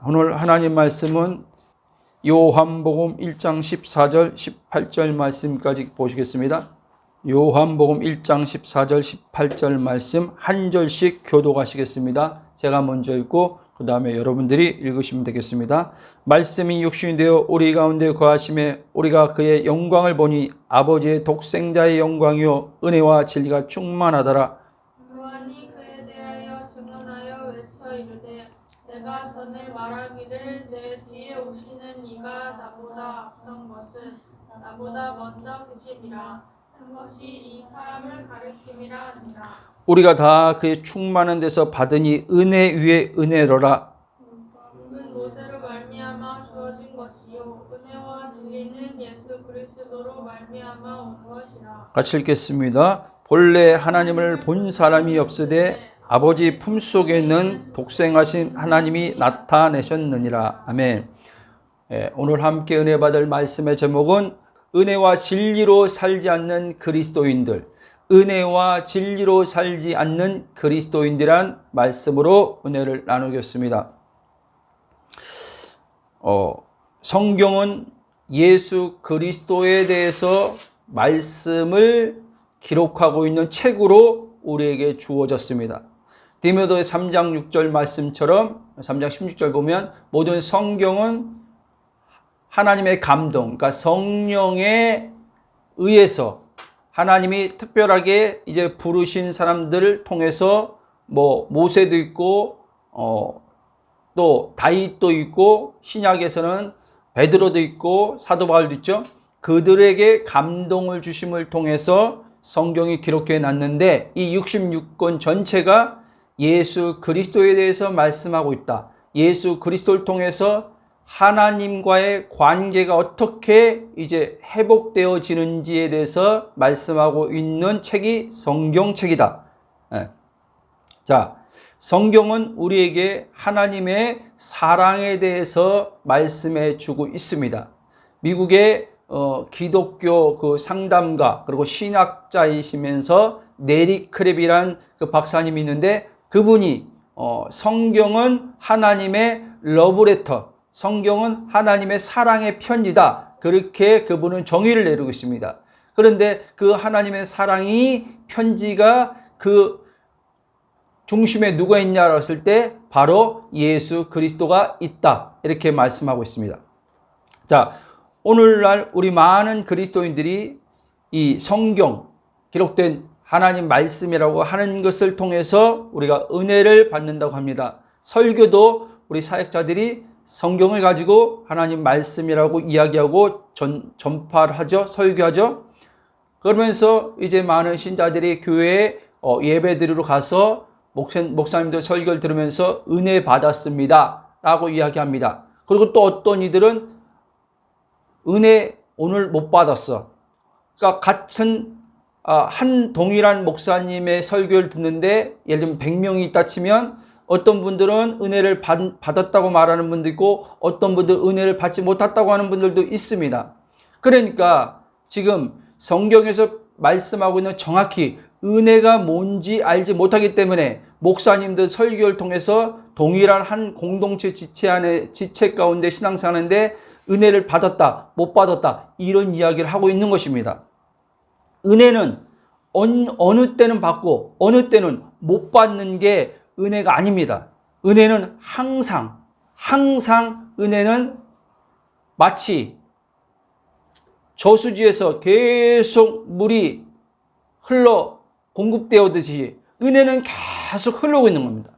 오늘 하나님 말씀은 요한복음 1장 14절 18절 말씀까지 보시겠습니다. 요한복음 1장 14절 18절 말씀 한 절씩 교독하시겠습니다. 제가 먼저 읽고 그 다음에 여러분들이 읽으시면 되겠습니다. 말씀이 육신이 되어 우리 가운데 거하심에 우리가 그의 영광을 보니 아버지의 독생자의 영광이요 은혜와 진리가 충만하더라. 요한이 그에 대하여 증언하여 외쳐 이르되 내가 전에 말하기를 내 뒤에 오시는 이가 나보다 앞선 것은 나보다 먼저 계심이라 한 것이 이 사람을 가리킴이라 하니라. 우리가 다 그의 충만한 데서 받으니 은혜 위에 은혜로라. 은 모세로 말미암아 주어진 것이요 은혜와 진리는 예수 그리스도로 말미암아 온 것이라. 같이 읽겠습니다. 본래 하나님을 본 사람이 없으되 아버지 품속에 있는 독생하신 하나님이 나타내셨느니라. 아멘. 오늘 함께 은혜 받을 말씀의 제목은 은혜와 진리로 살지 않는 그리스도인들, 은혜와 진리로 살지 않는 그리스도인들이란 말씀으로 은혜를 나누겠습니다. 성경은 예수 그리스도에 대해서 말씀을 기록하고 있는 책으로 우리에게 주어졌습니다. 디모데 3장 6절 말씀처럼 3장 16절 보면 모든 성경은 하나님의 감동, 그러니까 성령에 의해서 하나님이 특별하게 이제 부르신 사람들을 통해서 모세도 있고 또 다윗도 있고 신약에서는 베드로도 있고 사도 바울도 있죠. 그들에게 감동을 주심을 통해서 성경이 기록해 놨는데 이 66권 전체가 예수 그리스도에 대해서 말씀하고 있다. 예수 그리스도를 통해서 하나님과의 관계가 어떻게 이제 회복되어지는지에 대해서 말씀하고 있는 책이 성경책이다. 자, 성경은 우리에게 하나님의 사랑에 대해서 말씀해 주고 있습니다. 미국의 기독교 그 상담가 그리고 신학자이시면서 네리 크랩이란 그 박사님이 있는데 그분이 성경은 하나님의 러브레터, 성경은 하나님의 사랑의 편지다. 그렇게 그분은 정의를 내리고 있습니다. 그런데 그 하나님의 사랑이 편지가 그 중심에 누가 있냐고 했을 때 바로 예수 그리스도가 있다. 이렇게 말씀하고 있습니다. 자, 오늘날 우리 많은 그리스도인들이 이 성경 기록된 하나님 말씀이라고 하는 것을 통해서 우리가 은혜를 받는다고 합니다. 설교도 우리 사역자들이 성경을 가지고 하나님 말씀이라고 이야기하고 전파를 하죠. 설교하죠. 그러면서 이제 많은 신자들이 교회에 예배 드리러 가서 목사님들 설교를 들으면서 은혜 받았습니다 라고 이야기합니다. 그리고 또 어떤 이들은 은혜 오늘 못 받았어. 그러니까 같은 한 동일한 목사님의 설교를 듣는데 예를 들면 100명이 있다 치면 어떤 분들은 은혜를 받았다고 말하는 분도 있고 어떤 분들은 은혜를 받지 못했다고 하는 분들도 있습니다. 그러니까 지금 성경에서 말씀하고 있는 정확히 은혜가 뭔지 알지 못하기 때문에 목사님들 설교를 통해서 동일한 한 공동체 지체 가운데 신앙생활하는데 은혜를 받았다, 못 받았다 이런 이야기를 하고 있는 것입니다. 은혜는 어느 때는 받고 어느 때는 못 받는 게 은혜가 아닙니다. 은혜는 항상 은혜는 마치 저수지에서 계속 물이 흘러 공급되어듯이 은혜는 계속 흐르고 있는 겁니다.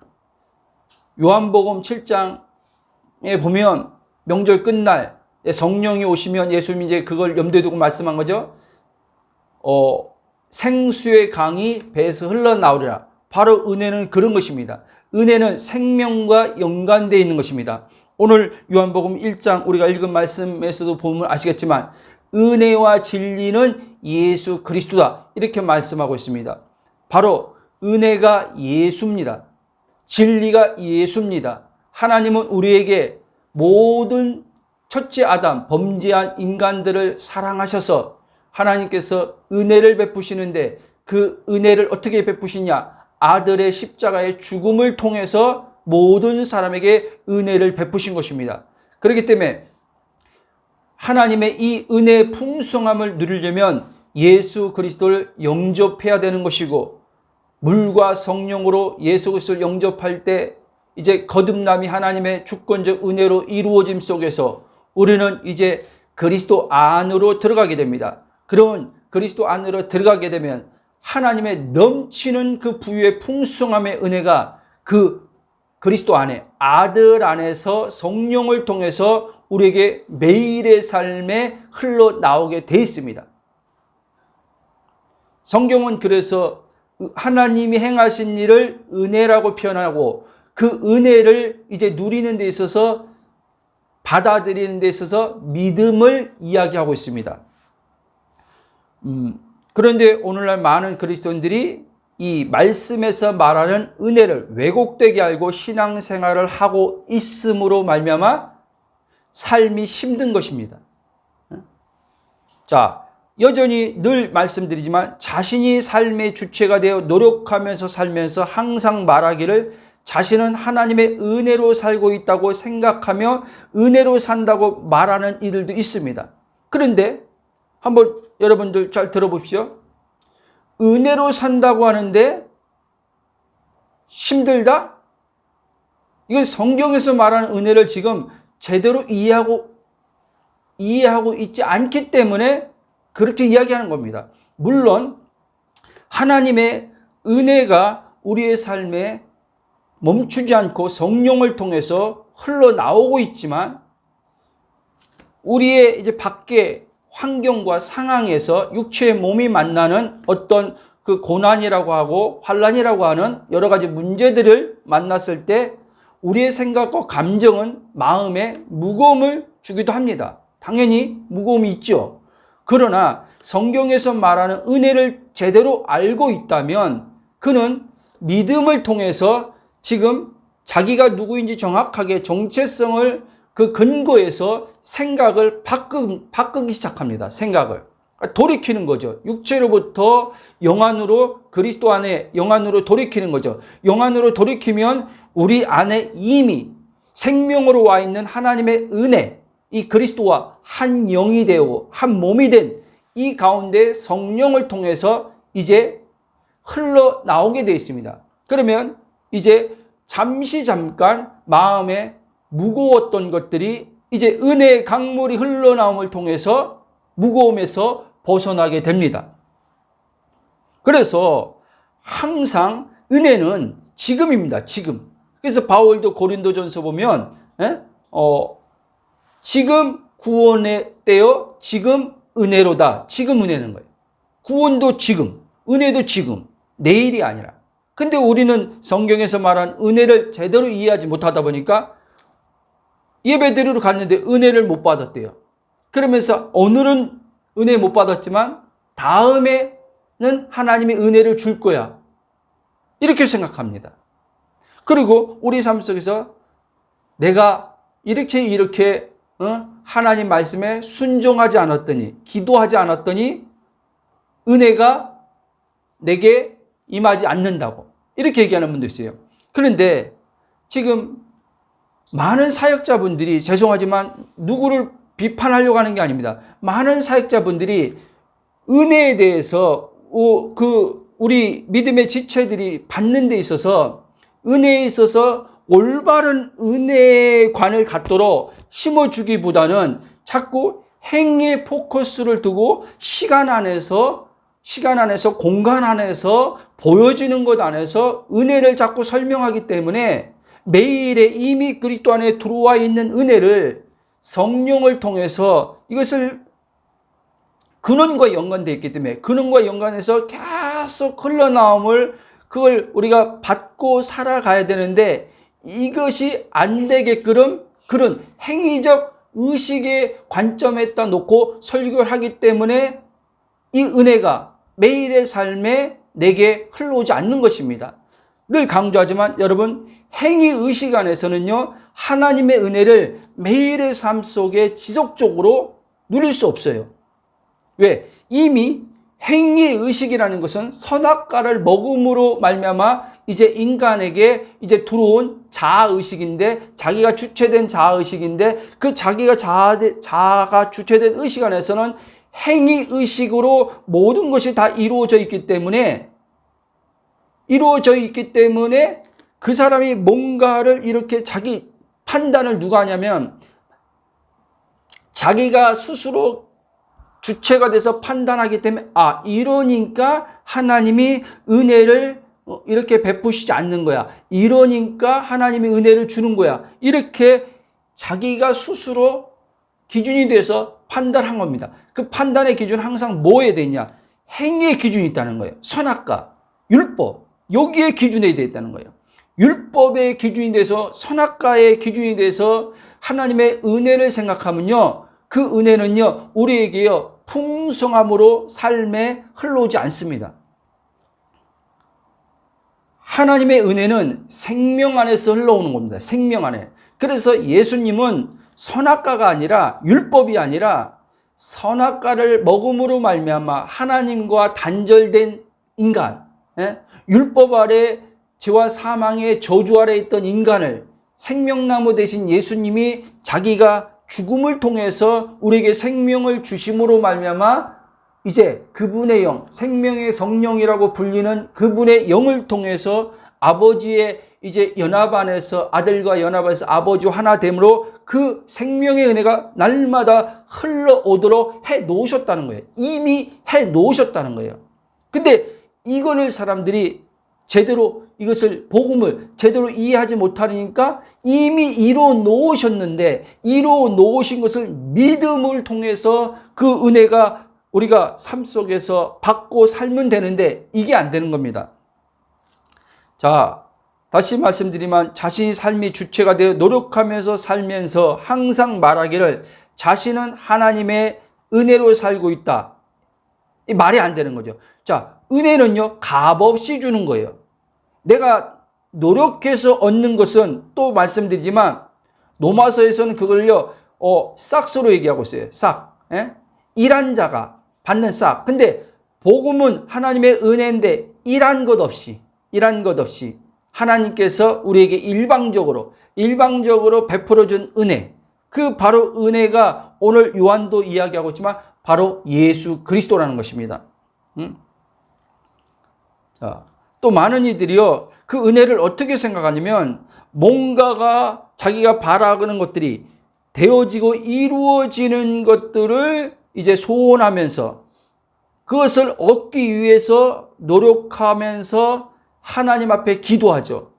요한복음 7장에 보면 명절 끝날 성령이 오시면 예수님이 이제 그걸 염두에 두고 말씀한 거죠. 생수의 강이 배에서 흘러나오리라. 바로 은혜는 그런 것입니다. 은혜는 생명과 연관되어 있는 것입니다. 오늘 요한복음 1장 우리가 읽은 말씀에서도 보면 아시겠지만 은혜와 진리는 예수 그리스도다. 이렇게 말씀하고 있습니다. 바로 은혜가 예수입니다. 진리가 예수입니다. 하나님은 우리에게 모든 첫째 아담, 범죄한 인간들을 사랑하셔서 하나님께서 은혜를 베푸시는데 그 은혜를 어떻게 베푸시냐? 아들의 십자가의 죽음을 통해서 모든 사람에게 은혜를 베푸신 것입니다. 그렇기 때문에 하나님의 이 은혜의 풍성함을 누리려면 예수 그리스도를 영접해야 되는 것이고, 물과 성령으로 예수 그리스도를 영접할 때 이제 거듭남이 하나님의 주권적 은혜로 이루어짐 속에서 우리는 이제 그리스도 안으로 들어가게 됩니다. 그런 그리스도 안으로 들어가게 되면 하나님의 넘치는 그 부유의 풍성함의 은혜가 그 그리스도 안에, 아들 안에서 성령을 통해서 우리에게 매일의 삶에 흘러나오게 돼 있습니다. 성경은 그래서 하나님이 행하신 일을 은혜라고 표현하고, 그 은혜를 이제 누리는 데 있어서, 받아들이는 데 있어서 믿음을 이야기하고 있습니다. 그런데 오늘날 많은 그리스도인들이 이 말씀에서 말하는 은혜를 왜곡되게 알고 신앙생활을 하고 있음으로 말미암아 삶이 힘든 것입니다. 자, 여전히 늘 말씀드리지만 자신이 삶의 주체가 되어 노력하면서 살면서 항상 말하기를 자신은 하나님의 은혜로 살고 있다고 생각하며 은혜로 산다고 말하는 이들도 있습니다. 그런데 한번 여러분들 잘 들어보십시오. 은혜로 산다고 하는데 힘들다? 이건 성경에서 말하는 은혜를 지금 제대로 이해하고 있지 않기 때문에 그렇게 이야기하는 겁니다. 물론 하나님의 은혜가 우리의 삶에 멈추지 않고 성령을 통해서 흘러나오고 있지만, 우리의 이제 밖에 환경과 상황에서 육체의 몸이 만나는 어떤 그 고난이라고 하고 환난이라고 하는 여러 가지 문제들을 만났을 때 우리의 생각과 감정은 마음에 무거움을 주기도 합니다. 당연히 무거움이 있죠. 그러나 성경에서 말하는 은혜를 제대로 알고 있다면 그는 믿음을 통해서 지금 자기가 누구인지 정확하게 정체성을 그 근거에서 생각을 바꾸기 시작합니다. 생각을 돌이키는 거죠. 육체로부터 영안으로, 그리스도 안에 영안으로 돌이키는 거죠. 영안으로 돌이키면 우리 안에 이미 생명으로 와 있는 하나님의 은혜, 이 그리스도와 한 영이 되어 한 몸이 된 이 가운데 성령을 통해서 이제 흘러나오게 되어 있습니다. 그러면 이제 잠깐 마음에 무거웠던 것들이 이제 은혜의 강물이 흘러나옴을 통해서 무거움에서 벗어나게 됩니다. 그래서 항상 은혜는 지금입니다. 지금. 그래서 바울도 고린도전서 보면 지금 구원의 때요, 지금 은혜로다. 지금 은혜는 거예요. 구원도 지금, 은혜도 지금, 내일이 아니라. 근데 우리는 성경에서 말한 은혜를 제대로 이해하지 못하다 보니까 예배드리러 갔는데 은혜를 못 받았대요. 그러면서 오늘은 은혜 못 받았지만 다음에는 하나님의 은혜를 줄 거야. 이렇게 생각합니다. 그리고 우리 삶 속에서 내가 이렇게 하나님 말씀에 순종하지 않았더니, 기도하지 않았더니 은혜가 내게 임하지 않는다고 이렇게 얘기하는 분도 있어요. 그런데 지금 많은 사역자분들이, 죄송하지만 누구를 비판하려고 하는 게 아닙니다. 많은 사역자분들이 은혜에 대해서 우리 믿음의 지체들이 받는 데 있어서 은혜에 있어서 올바른 은혜관을 갖도록 심어주기보다는 자꾸 행위에 포커스를 두고 시간 안에서 공간 안에서 보여지는 것 안에서 은혜를 자꾸 설명하기 때문에 매일의 이미 그리스도 안에 들어와 있는 은혜를 성령을 통해서 이것을 근원과 연관되어 있기 때문에 근원과 연관해서 계속 흘러나옴을 그걸 우리가 받고 살아가야 되는데 이것이 안 되게끔 그런 행위적 의식의 관점에다 놓고 설교를 하기 때문에 이 은혜가 매일의 삶에 내게 흘러오지 않는 것입니다. 늘 강조하지만 여러분, 행위의식 안에서는요, 하나님의 은혜를 매일의 삶 속에 지속적으로 누릴 수 없어요. 왜? 이미 행위의식이라는 것은 선악과를 먹음으로 말미암아 이제 인간에게 이제 들어온 자아의식인데, 자기가 주체된 자아의식인데, 그 자기가 자아가 주체된 의식 안에서는 행위의식으로 모든 것이 다 이루어져 있기 때문에 그 사람이 뭔가를 이렇게 자기 판단을 누가 하냐면 자기가 스스로 주체가 돼서 판단하기 때문에 이러니까 하나님이 은혜를 이렇게 베푸시지 않는 거야. 이러니까 하나님이 은혜를 주는 거야. 이렇게 자기가 스스로 기준이 돼서 판단한 겁니다. 그 판단의 기준은 항상 뭐에 되냐? 행위의 기준이 있다는 거예요. 선악과, 율법, 여기에 기준이 되어 있다는 거예요. 율법의 기준이 돼서, 선악과의 기준이 돼서 하나님의 은혜를 생각하면요, 그 은혜는요, 우리에게요, 풍성함으로 삶에 흘러오지 않습니다. 하나님의 은혜는 생명 안에서 흘러오는 겁니다. 생명 안에. 그래서 예수님은 선악과가 아니라, 율법이 아니라 선악과를 먹음으로 말미암아 하나님과 단절된 인간, 율법 아래 죄와 사망의 저주 아래 있던 인간을 생명나무 대신 예수님이 자기가 죽음을 통해서 우리에게 생명을 주심으로 말미암아 이제 그분의 영, 생명의 성령이라고 불리는 그분의 영을 통해서 아버지의 이제 연합 안에서, 아들과 연합 안에서 아버지와 하나 됨으로 그 생명의 은혜가 날마다 흘러오도록 해 놓으셨다는 거예요. 이미 해 놓으셨다는 거예요. 근데 이거를 사람들이 제대로, 이것을 복음을 제대로 이해하지 못하니까 이미 이루어 놓으셨는데, 이루어 놓으신 것을 믿음을 통해서 그 은혜가 우리가 삶 속에서 받고 살면 되는데 이게 안 되는 겁니다. 자, 다시 말씀드리면 자신이 삶의 주체가 되어 노력하면서 살면서 항상 말하기를 자신은 하나님의 은혜로 살고 있다. 이 말이 안 되는 거죠. 자, 은혜는요, 값없이 주는 거예요. 내가 노력해서 얻는 것은, 또 말씀드리지만 로마서에서는 그걸요, 싹스로 얘기하고 있어요. 싹. 일한 자가 받는 싹. 근데 복음은 하나님의 은혜인데 일한 것 없이 하나님께서 우리에게 일방적으로 베풀어 준 은혜, 그 바로 은혜가 오늘 요한도 이야기하고 있지만 바로 예수 그리스도라는 것입니다. 자, 또 많은 이들이요, 그 은혜를 어떻게 생각하냐면 뭔가가 자기가 바라는 것들이 되어지고 이루어지는 것들을 이제 소원하면서 그것을 얻기 위해서 노력하면서 하나님 앞에 기도하죠.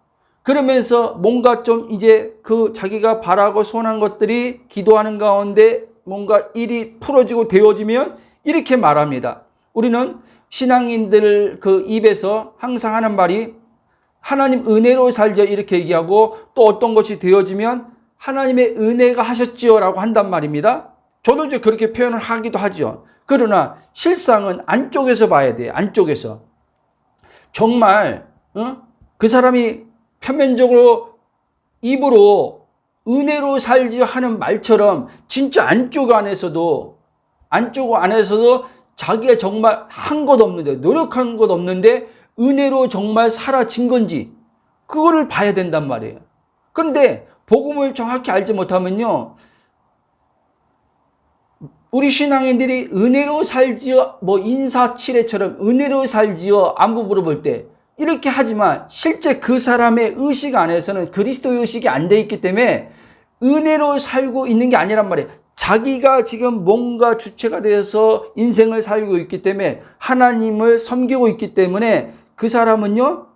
그러면서 뭔가 좀 이제 그 자기가 바라고 소원한 것들이 기도하는 가운데 뭔가 일이 풀어지고 되어지면 이렇게 말합니다. 우리는 신앙인들 그 입에서 항상 하는 말이 하나님 은혜로 살죠, 이렇게 얘기하고, 또 어떤 것이 되어지면 하나님의 은혜가 하셨지요 라고 한단 말입니다. 저도 이제 그렇게 표현을 하기도 하죠. 그러나 실상은 안쪽에서 봐야 돼요. 안쪽에서. 정말 그 사람이 표면적으로 입으로 은혜로 살지 하는 말처럼 진짜 안쪽 안에서도 자기가 정말 한 것 없는데, 노력한 것 없는데 은혜로 정말 사라진 건지 그거를 봐야 된단 말이에요. 그런데 복음을 정확히 알지 못하면요, 우리 신앙인들이 은혜로 살지요, 뭐 인사치레처럼 은혜로 살지요 안부 물어볼 때 이렇게 하지만 실제 그 사람의 의식 안에서는 그리스도의 의식이 안 돼 있기 때문에 은혜로 살고 있는 게 아니란 말이에요. 자기가 지금 뭔가 주체가 되어서 인생을 살고 있기 때문에, 하나님을 섬기고 있기 때문에 그 사람은요,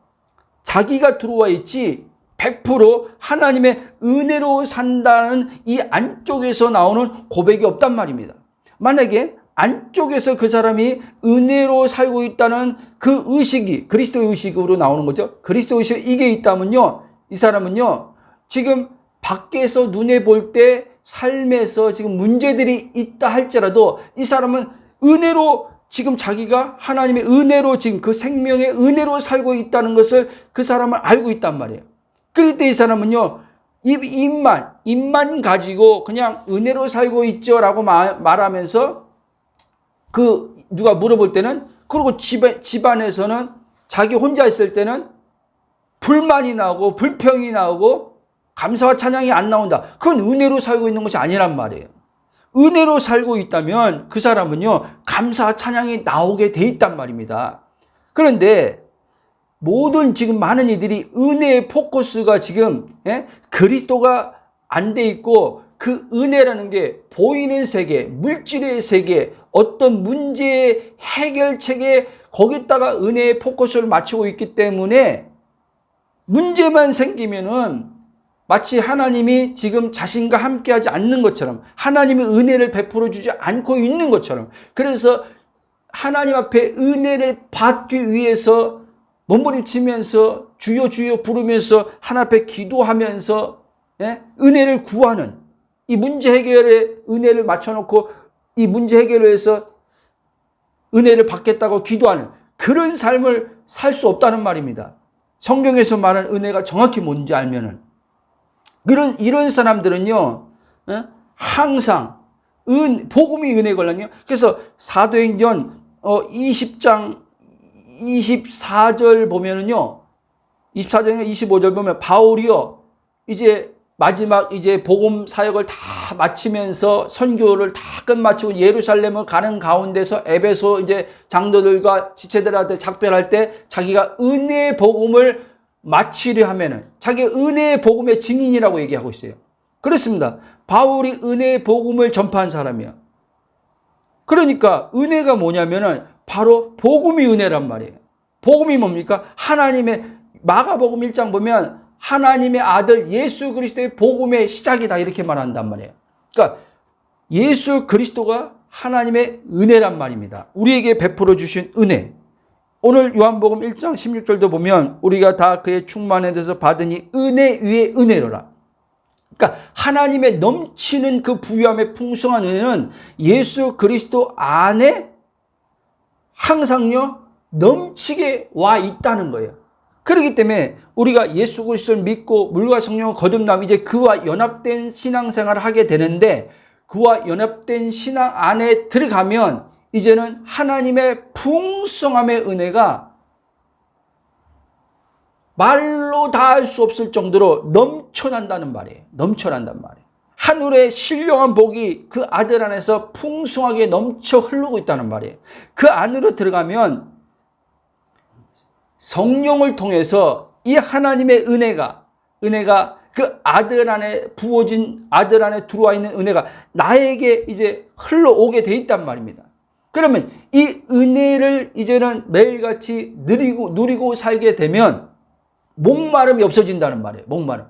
자기가 들어와 있지 100% 하나님의 은혜로 산다는 이 안쪽에서 나오는 고백이 없단 말입니다. 만약에 안쪽에서 그 사람이 은혜로 살고 있다는 그 의식이 그리스도 의식으로 나오는 거죠. 그리스도 의식 이게 있다면요, 이 사람은요, 지금 밖에서 눈에 볼 때 삶에서 지금 문제들이 있다 할지라도 이 사람은 은혜로, 지금 자기가 하나님의 은혜로 지금 그 생명의 은혜로 살고 있다는 것을 그 사람은 알고 있단 말이에요. 그럴 때 이 사람은요, 입만 가지고 그냥 은혜로 살고 있죠 라고 말하면서 그 누가 물어볼 때는, 그리고 집안에서는 자기 혼자 있을 때는 불만이 나오고 불평이 나오고 감사와 찬양이 안 나온다. 그건 은혜로 살고 있는 것이 아니란 말이에요. 은혜로 살고 있다면 그 사람은요, 감사와 찬양이 나오게 돼 있단 말입니다. 그런데 모든 지금 많은 이들이 은혜의 포커스가 지금 그리스도가 안 돼 있고, 그 은혜라는 게 보이는 세계, 물질의 세계, 어떤 문제의 해결책에 거기다가 은혜의 포커스를 맞추고 있기 때문에 문제만 생기면은 마치 하나님이 지금 자신과 함께하지 않는 것처럼, 하나님의 은혜를 베풀어 주지 않고 있는 것처럼, 그래서 하나님 앞에 은혜를 받기 위해서 몸부림치면서 주여 주여 부르면서 하나님 앞에 기도하면서 은혜를 구하는, 이 문제 해결에 은혜를 맞춰놓고 이 문제 해결을 해서 은혜를 받겠다고 기도하는 그런 삶을 살 수 없다는 말입니다. 성경에서 말하는 은혜가 정확히 뭔지 알면은, 이런 사람들은요, 항상 복음이 은혜 걸랑요. 그래서 사도행전 20장 24절 보면은요, 24장 25절 보면 바울이요, 이제 마지막 이제 복음 사역을 다 마치면서 선교를 다 끝마치고 예루살렘을 가는 가운데서 에베소 이제 장로들과 지체들한테 작별할 때 자기가 은혜의 복음을 마치려 하면은 자기 은혜의 복음의 증인이라고 얘기하고 있어요. 그렇습니다. 바울이 은혜의 복음을 전파한 사람이야. 그러니까 은혜가 뭐냐면은 바로 복음이 은혜란 말이에요. 복음이 뭡니까? 하나님의, 마가복음 1장 보면 하나님의 아들 예수 그리스도의 복음의 시작이다, 이렇게 말한단 말이에요. 그러니까 예수 그리스도가 하나님의 은혜란 말입니다. 우리에게 베풀어 주신 은혜. 오늘 요한복음 1장 16절도 보면 우리가 다 그의 충만에 대해서 받으니 은혜 위에 은혜로라. 그러니까 하나님의 넘치는 그 부유함의 풍성한 은혜는 예수 그리스도 안에 항상요 넘치게 와 있다는 거예요. 그렇기 때문에 우리가 예수 그리스도를 믿고 물과 성령을 거듭나면 이제 그와 연합된 신앙생활을 하게 되는데, 그와 연합된 신앙 안에 들어가면 이제는 하나님의 풍성함의 은혜가 말로 다 할 수 없을 정도로 넘쳐난다는 말이에요. 넘쳐난단 말이에요. 하늘의 신령한 복이 그 아들 안에서 풍성하게 넘쳐 흐르고 있다는 말이에요. 그 안으로 들어가면 성령을 통해서 이 하나님의 은혜가 그 아들 안에 부어진, 아들 안에 들어와 있는 은혜가 나에게 이제 흘러오게 돼 있단 말입니다. 그러면 이 은혜를 이제는 매일같이 누리고 살게 되면 목마름이 없어진다는 말이에요. 목마름.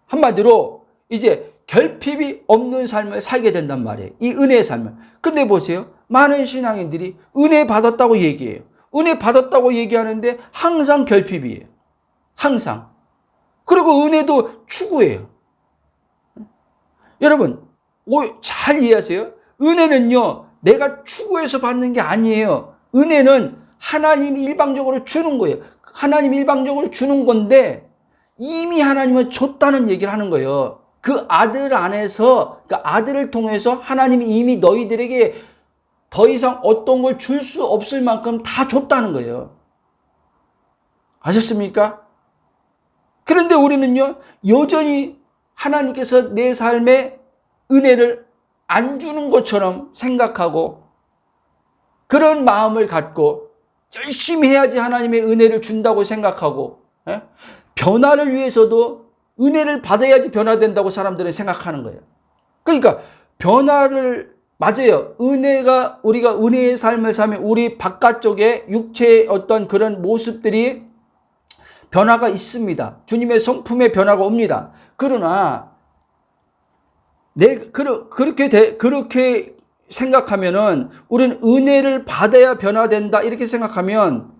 한마디로 이제 결핍이 없는 삶을 살게 된단 말이에요. 이 은혜의 삶을. 근데 보세요. 많은 신앙인들이 은혜 받았다고 얘기해요. 은혜 받았다고 얘기하는데 항상 결핍이에요. 항상. 그리고 은혜도 추구해요. 여러분, 잘 이해하세요? 은혜는요, 내가 추구해서 받는 게 아니에요. 은혜는 하나님이 일방적으로 주는 거예요. 하나님이 일방적으로 주는 건데 이미 하나님은 줬다는 얘기를 하는 거예요. 그 아들 안에서, 그 아들을 통해서 하나님이 이미 너희들에게 더 이상 어떤 걸 줄 수 없을 만큼 다 줬다는 거예요. 아셨습니까? 그런데 우리는요, 여전히 하나님께서 내 삶에 은혜를 안 주는 것처럼 생각하고 그런 마음을 갖고 열심히 해야지 하나님의 은혜를 준다고 생각하고, 변화를 위해서도 은혜를 받아야지 변화된다고 사람들은 생각하는 거예요. 그러니까 변화를, 맞아요. 우리가 은혜의 삶을 살면 우리 바깥쪽에 육체의 어떤 그런 모습들이 변화가 있습니다. 주님의 성품의 변화가 옵니다. 그러나 그렇게 생각하면은 우리는 은혜를 받아야 변화된다 이렇게 생각하면,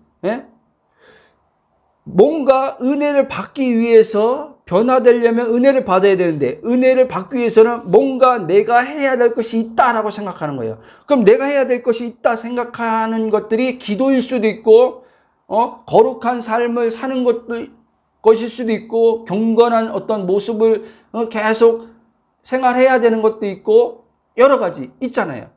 뭔가 은혜를 받기 위해서 변화되려면 은혜를 받아야 되는데 은혜를 받기 위해서는 뭔가 내가 해야 될 것이 있다라고 생각하는 거예요. 그럼 내가 해야 될 것이 있다 생각하는 것들이 기도일 수도 있고, 거룩한 삶을 사는 것일 수도 있고, 경건한 어떤 모습을 계속 생활해야 되는 것도 있고, 여러 가지 있잖아요.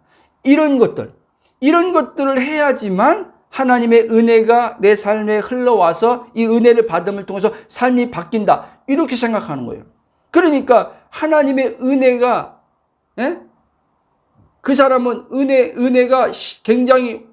이런 것들을 해야지만 하나님의 은혜가 내 삶에 흘러와서 이 은혜를 받음을 통해서 삶이 바뀐다. 이렇게 생각하는 거예요. 그러니까 하나님의 은혜가, 예? 그 사람은 은혜가 굉장히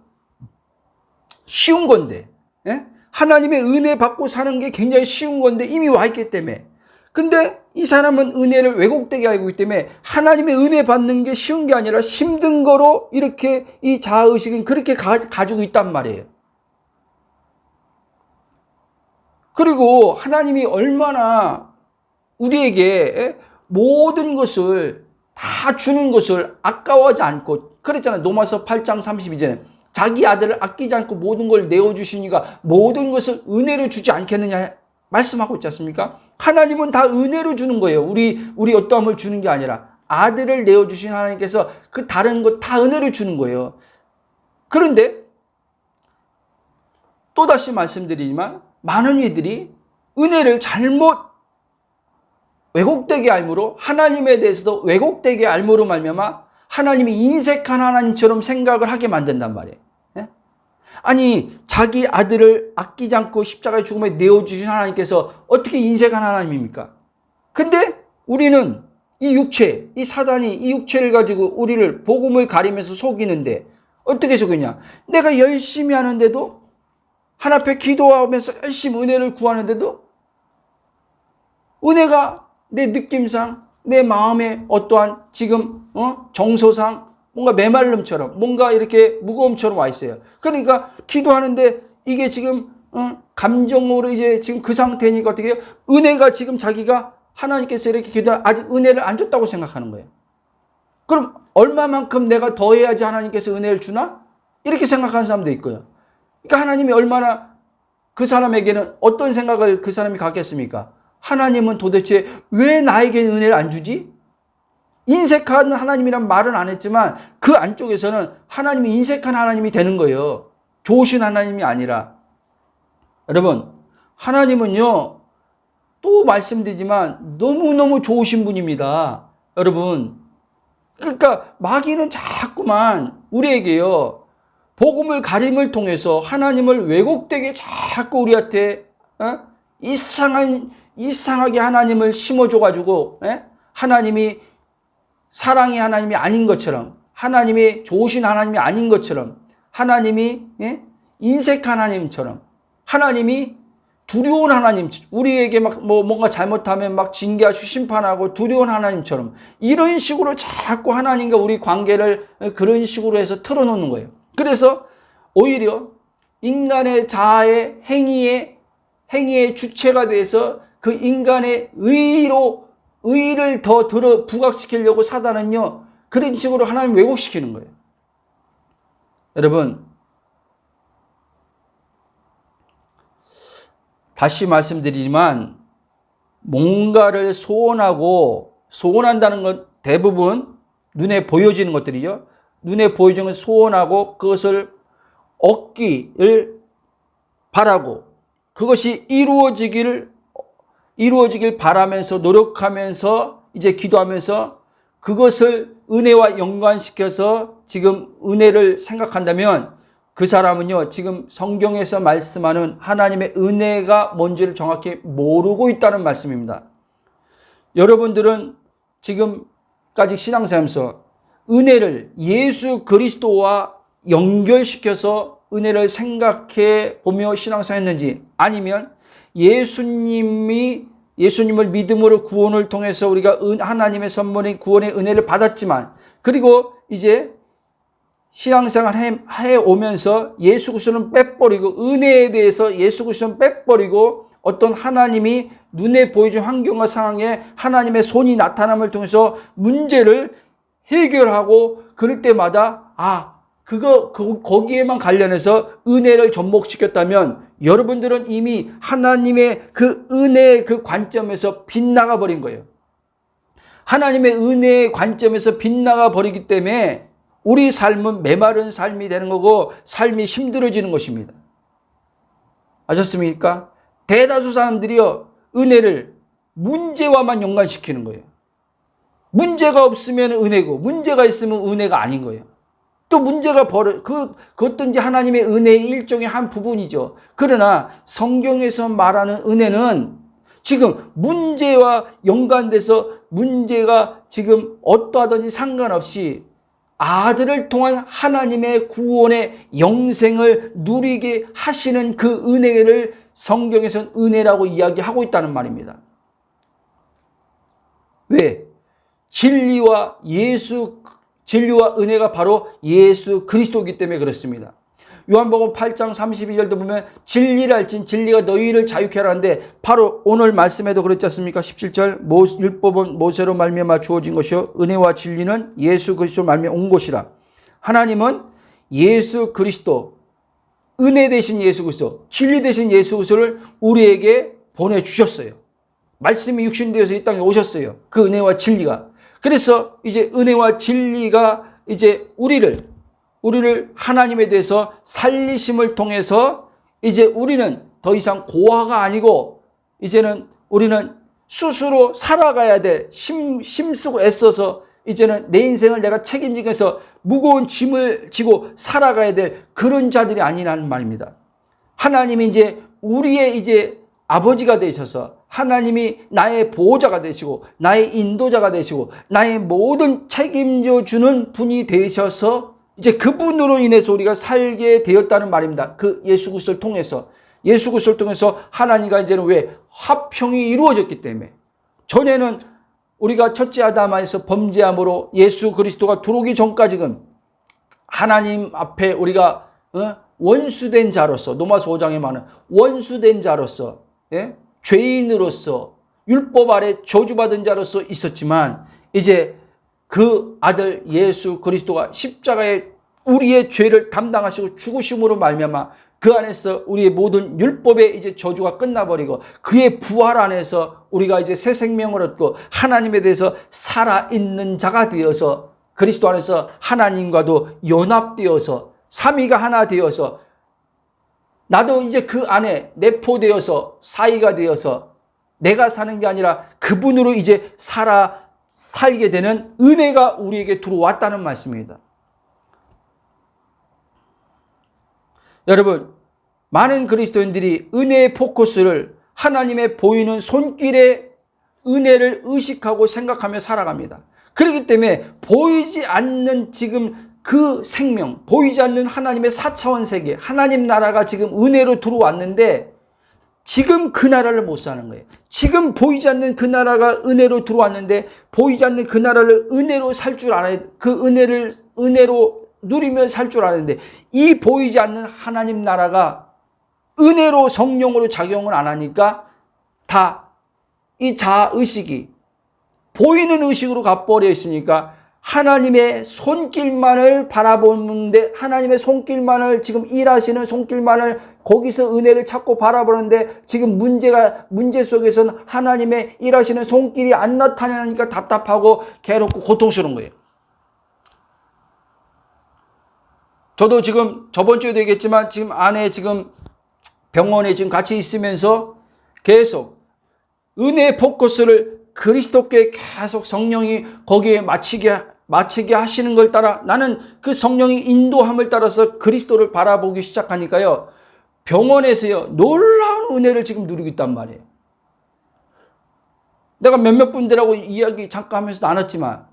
쉬운 건데, 예? 하나님의 은혜 받고 사는 게 굉장히 쉬운 건데 이미 와 있기 때문에. 근데 이 사람은 은혜를 왜곡되게 알고 있기 때문에 하나님의 은혜 받는 게 쉬운 게 아니라 힘든 거로 이렇게 이 자아의식은 그렇게 가지고 있단 말이에요. 그리고 하나님이 얼마나 우리에게 모든 것을 다 주는 것을 아까워하지 않고, 그랬잖아요. 로마서 8장 32절에 자기 아들을 아끼지 않고 모든 걸 내어주시니까 모든 것을 은혜로 주지 않겠느냐 말씀하고 있지 않습니까? 하나님은 다 은혜로 주는 거예요. 우리 어떠함을 주는 게 아니라 아들을 내어주신 하나님께서 그 다른 것 다 은혜로 주는 거예요. 그런데 또다시 말씀드리지만 많은 이들이 은혜를 잘못 왜곡되게 알므로, 하나님에 대해서도 왜곡되게 알므로 말미암아 하나님이 인색한 하나님처럼 생각을 하게 만든단 말이에요. 예? 아니, 자기 아들을 아끼지 않고 십자가의 죽음에 내어주신 하나님께서 어떻게 인색한 하나님입니까? 근데 우리는 이 육체, 이 사단이 이 육체를 가지고 우리를 복음을 가리면서 속이는데 어떻게 속이냐? 내가 열심히 하는데도, 하나님 앞에 기도하면서 열심히 은혜를 구하는데도 은혜가 내 느낌상, 내 마음에 어떠한 지금 정서상 뭔가 메말름처럼, 뭔가 이렇게 무거움처럼 와 있어요. 그러니까 기도하는데 이게 지금 감정으로 이제 지금 그 상태니까 어떻게 해요? 은혜가 지금 자기가 하나님께서 이렇게 기도하 아직 은혜를 안 줬다고 생각하는 거예요. 그럼 얼마만큼 내가 더 해야지 하나님께서 은혜를 주나? 이렇게 생각하는 사람도 있고요. 그러니까 하나님이 얼마나 그 사람에게는 어떤 생각을 그 사람이 갖겠습니까? 하나님은 도대체 왜 나에게 은혜를 안 주지? 인색한 하나님이란 말은 안 했지만 그 안쪽에서는 하나님이 인색한 하나님이 되는 거예요. 좋으신 하나님이 아니라. 여러분, 하나님은요, 또 말씀드리지만 너무너무 좋으신 분입니다. 여러분, 그러니까 마귀는 자꾸만 우리에게요, 복음을 가림을 통해서 하나님을 왜곡되게 자꾸 우리한테 이상하게 하나님을 심어줘가지고, 하나님이 사랑의 하나님이 아닌 것처럼, 하나님이 좋으신 하나님이 아닌 것처럼, 하나님이 인색한 하나님처럼, 하나님이 두려운 하나님, 우리에게 막 뭔가 잘못하면 막 징계하시고 심판하고 두려운 하나님처럼, 이런 식으로 자꾸 하나님과 우리 관계를 그런 식으로 해서 틀어놓는 거예요. 그래서 오히려 인간의 자아의 행위의 주체가 돼서 그 인간의 의를 더 부각시키려고 사단은요, 그런 식으로 하나님 왜곡시키는 거예요. 여러분, 다시 말씀드리지만 뭔가를 소원한다는 것 대부분 눈에 보여지는 것들이요. 눈에 보여지는 소원하고 그것을 얻기를 바라고 그것이 이루어지길 바라면서 노력하면서 이제 기도하면서 그것을 은혜와 연관시켜서 지금 은혜를 생각한다면 그 사람은요, 지금 성경에서 말씀하는 하나님의 은혜가 뭔지를 정확히 모르고 있다는 말씀입니다. 여러분들은 지금까지 신앙생활하면서 은혜를 예수 그리스도와 연결시켜서 은혜를 생각해 보며 신앙생활했는지, 아니면 예수님을 믿음으로 구원을 통해서 우리가 하나님의 선물인 구원의 은혜를 받았지만, 그리고 이제 신앙생활 해 오면서 예수 그리스도는 빼버리고, 은혜에 대해서 예수 그리스도는 빼버리고, 어떤 하나님이 눈에 보여준 환경과 상황에 하나님의 손이 나타남을 통해서 문제를 해결하고, 그럴 때마다 거기에만 관련해서 은혜를 접목시켰다면 여러분들은 이미 하나님의 그 은혜의 그 관점에서 빗나가 버린 거예요. 하나님의 은혜의 관점에서 빗나가 버리기 때문에 우리 삶은 메마른 삶이 되는 거고 삶이 힘들어지는 것입니다. 아셨습니까? 대다수 사람들이요, 은혜를 문제와만 연관시키는 거예요. 문제가 없으면 은혜고 문제가 있으면 은혜가 아닌 거예요. 또 문제가 그것도 이제 하나님의 은혜의 일종의 한 부분이죠. 그러나 성경에서 말하는 은혜는 지금 문제와 연관돼서 문제가 지금 어떠하든지 상관없이 아들을 통한 하나님의 구원의 영생을 누리게 하시는 그 은혜를 성경에서는 은혜라고 이야기하고 있다는 말입니다. 왜? 진리와 은혜가 바로 예수 그리스도이기 때문에 그렇습니다. 요한복음 8장 32절도 보면 진리를 알진 진리가 너희를 자유케 하라는데 바로 오늘 말씀에도 그렇지 않습니까? 17절 율법은 모세로 말미암아 주어진 것이요 은혜와 진리는 예수 그리스도로 말미암아 온 것이라. 하나님은 예수 그리스도, 은혜 되신 예수 그리스도, 진리 되신 예수 그리스도를 우리에게 보내주셨어요. 말씀이 육신되어서 이 땅에 오셨어요. 그 은혜와 진리가. 그래서 이제 은혜와 진리가 이제 우리를 하나님에 대해서 살리심을 통해서 이제 우리는 더 이상 고아가 아니고 이제는 우리는 스스로 살아가야 될 힘쓰고 애써서 이제는 내 인생을 내가 책임지면서 무거운 짐을 지고 살아가야 될 그런 자들이 아니라는 말입니다. 하나님이 이제 우리의 이제 아버지가 되셔서 하나님이 나의 보호자가 되시고 나의 인도자가 되시고 나의 모든 책임져 주는 분이 되셔서 이제 그분으로 인해서 우리가 살게 되었다는 말입니다. 그 예수 그리스도를 통해서 하나님과 이제는 왜 화평이 이루어졌기 때문에. 전에는 우리가 첫째 아담에서 범죄함으로 예수 그리스도가 들어오기 전까지는 하나님 앞에 우리가 원수된 자로서, 로마서 5장에 말하는 원수된 자로서, 죄인으로서 율법 아래 저주받은 자로서 있었지만 이제 그 아들 예수 그리스도가 십자가에 우리의 죄를 담당하시고 죽으심으로 말미암아 그 안에서 우리의 모든 율법의 이제 저주가 끝나버리고 그의 부활 안에서 우리가 이제 새 생명을 얻고 하나님에 대해서 살아있는 자가 되어서 그리스도 안에서 하나님과도 연합되어서 삼위가 하나 되어서 나도 이제 그 안에 내포되어서 사이가 되어서 내가 사는 게 아니라 그분으로 이제 살게 되는 은혜가 우리에게 들어왔다는 말씀입니다. 여러분, 많은 그리스도인들이 은혜의 포커스를 하나님의 보이는 손길의 은혜를 의식하고 생각하며 살아갑니다. 그렇기 때문에 보이지 않는 지금 그 생명, 보이지 않는 하나님의 4차원 세계, 하나님 나라가 지금 은혜로 들어왔는데 지금 그 나라를 못 사는 거예요. 지금 보이지 않는 그 나라가 은혜로 들어왔는데 보이지 않는 그 나라를 은혜로 살 줄 알아야 돼. 그 은혜를 은혜로 누리며 살 줄 아는데 이 보이지 않는 하나님 나라가 은혜로 성령으로 작용을 안 하니까 다 이 자아의식이 보이는 의식으로 가버려 있으니까 하나님의 손길만을 바라보는데 하나님의 손길만을 지금 일하시는 손길만을 거기서 은혜를 찾고 바라보는데 지금 문제 속에서는 하나님의 일하시는 손길이 안 나타나니까 답답하고 괴롭고 고통스러운 거예요. 저도 지금 저번 주에도 얘기했지만 지금 아내 지금 병원에 지금 같이 있으면서 계속 은혜의 포커스를 그리스도께 계속 성령이 거기에 맞추게 하시는 걸 따라 나는 그 성령의 인도함을 따라서 그리스도를 바라보기 시작하니까요. 병원에서요. 놀라운 은혜를 지금 누리고 있단 말이에요. 내가 몇몇 분들하고 이야기 잠깐 하면서 나눴지만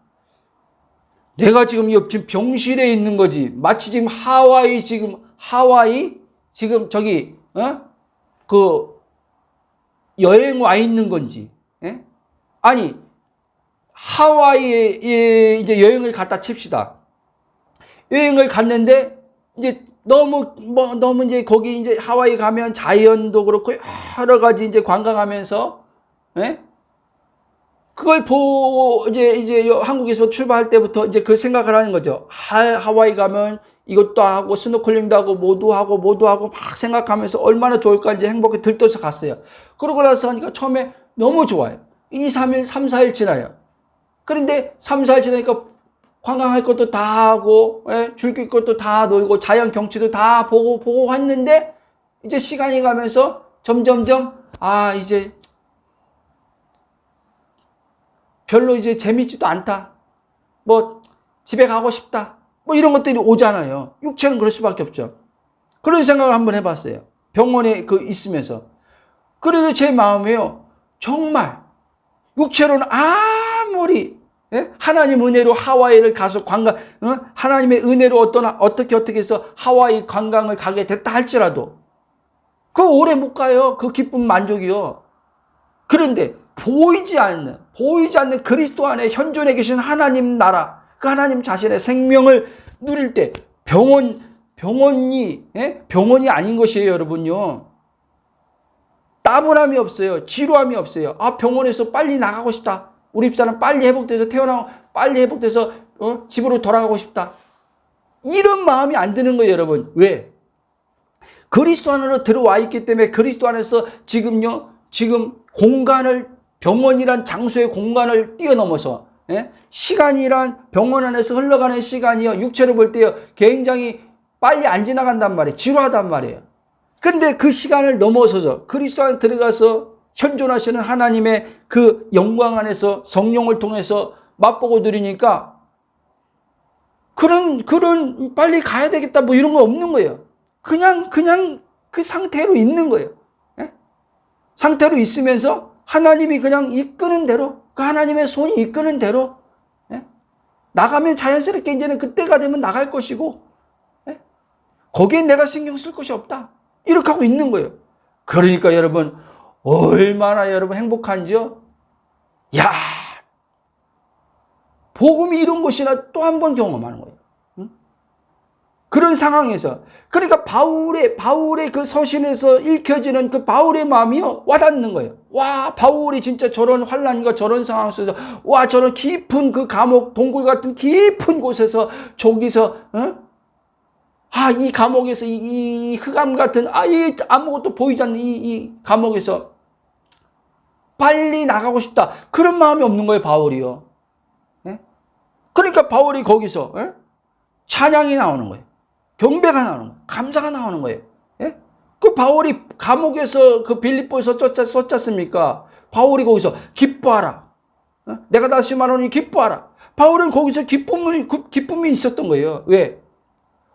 내가 지금 병실에 있는 거지. 마치 지금 하와이 지금 저기 그 여행 와 있는 건지. 아니 하와이에 이제 여행을 갔다 칩시다. 여행을 갔는데 이제 너무 이제 거기 이제 하와이 가면 자연도 그렇고 여러 가지 이제 관광하면서 그걸 보고 이제 한국에서 출발할 때부터 이제 그 생각을 하는 거죠. 하와이 가면 이것도 하고 스노클링도 하고 모두 하고 막 생각하면서 얼마나 좋을까 이제 행복에 들떠서 갔어요. 그러고 나서 하니까 처음에 너무 좋아요. 2, 3일, 3, 4일 지나요. 그런데 3, 4일 지나니까 관광할 것도 다 하고 즐길 것도 다 놀고 자연 경치도 다 보고 왔는데 이제 시간이 가면서 점점점 이제 별로 이제 재밌지도 않다. 뭐 집에 가고 싶다. 뭐 이런 것들이 오잖아요. 육체는 그럴 수밖에 없죠. 그런 생각을 한번 해봤어요. 병원에 있으면서. 그래도 제 마음에요. 정말 육체로는 아무리 하나님 은혜로 하와이를 가서 관광, 하나님의 은혜로 어떻게 해서 하와이 관광을 가게 됐다 할지라도 그 오래 못 가요. 그 기쁨 만족이요. 그런데 보이지 않는 그리스도 안에 현존해 계신 하나님 나라, 그 하나님 자신의 생명을 누릴 때 병원이 아닌 것이에요, 여러분요. 따분함이 없어요. 지루함이 없어요. 아, 병원에서 빨리 나가고 싶다. 우리 집사람 빨리 회복돼서 빨리 회복돼서 집으로 돌아가고 싶다. 이런 마음이 안 드는 거예요, 여러분. 왜? 그리스도 안으로 들어와 있기 때문에 그리스도 안에서 지금 병원이란 장소의 공간을 뛰어넘어서 시간이란 병원 안에서 흘러가는 시간이요. 육체로 볼 때요. 굉장히 빨리 안 지나간단 말이에요. 지루하단 말이에요. 그런데 그 시간을 넘어서서 그리스도 안에 들어가서 현존하시는 하나님의 그 영광 안에서 성령을 통해서 맛보고 누리니까 그런 빨리 가야 되겠다 뭐 이런 거 없는 거예요. 그냥 그 상태로 있는 거예요. 상태로 있으면서 하나님이 그냥 이끄는 대로, 그 하나님의 손이 이끄는 대로 나가면 자연스럽게 이제는 그때가 되면 나갈 것이고 거기에 내가 신경 쓸 것이 없다. 이렇게 하고 있는 거예요. 그러니까 여러분 얼마나 여러분 행복한지요. 야, 복음이 이런 것이나 또 한 번 경험하는 거예요. 그런 상황에서 그러니까 바울의 그 서신에서 읽혀지는 그 바울의 마음이요 와닿는 거예요. 와, 바울이 진짜 저런 환난과 저런 상황 속에서 와, 저런 깊은 그 감옥 동굴 같은 깊은 곳에서 저기서 이 감옥에서 이 흑암 같은 이 아무것도 보이지 않는 이 감옥에서 빨리 나가고 싶다. 그런 마음이 없는 거예요, 바울이요. 그러니까 바울이 거기서 찬양이 나오는 거예요. 경배가 나오는 거예요. 감사가 나오는 거예요. 그 바울이 감옥에서 그 빌립보에서 썼지 않습니까? 바울이 거기서 기뻐하라. 내가 다시 말하노니 기뻐하라. 바울은 거기서 기쁨이 있었던 거예요. 왜?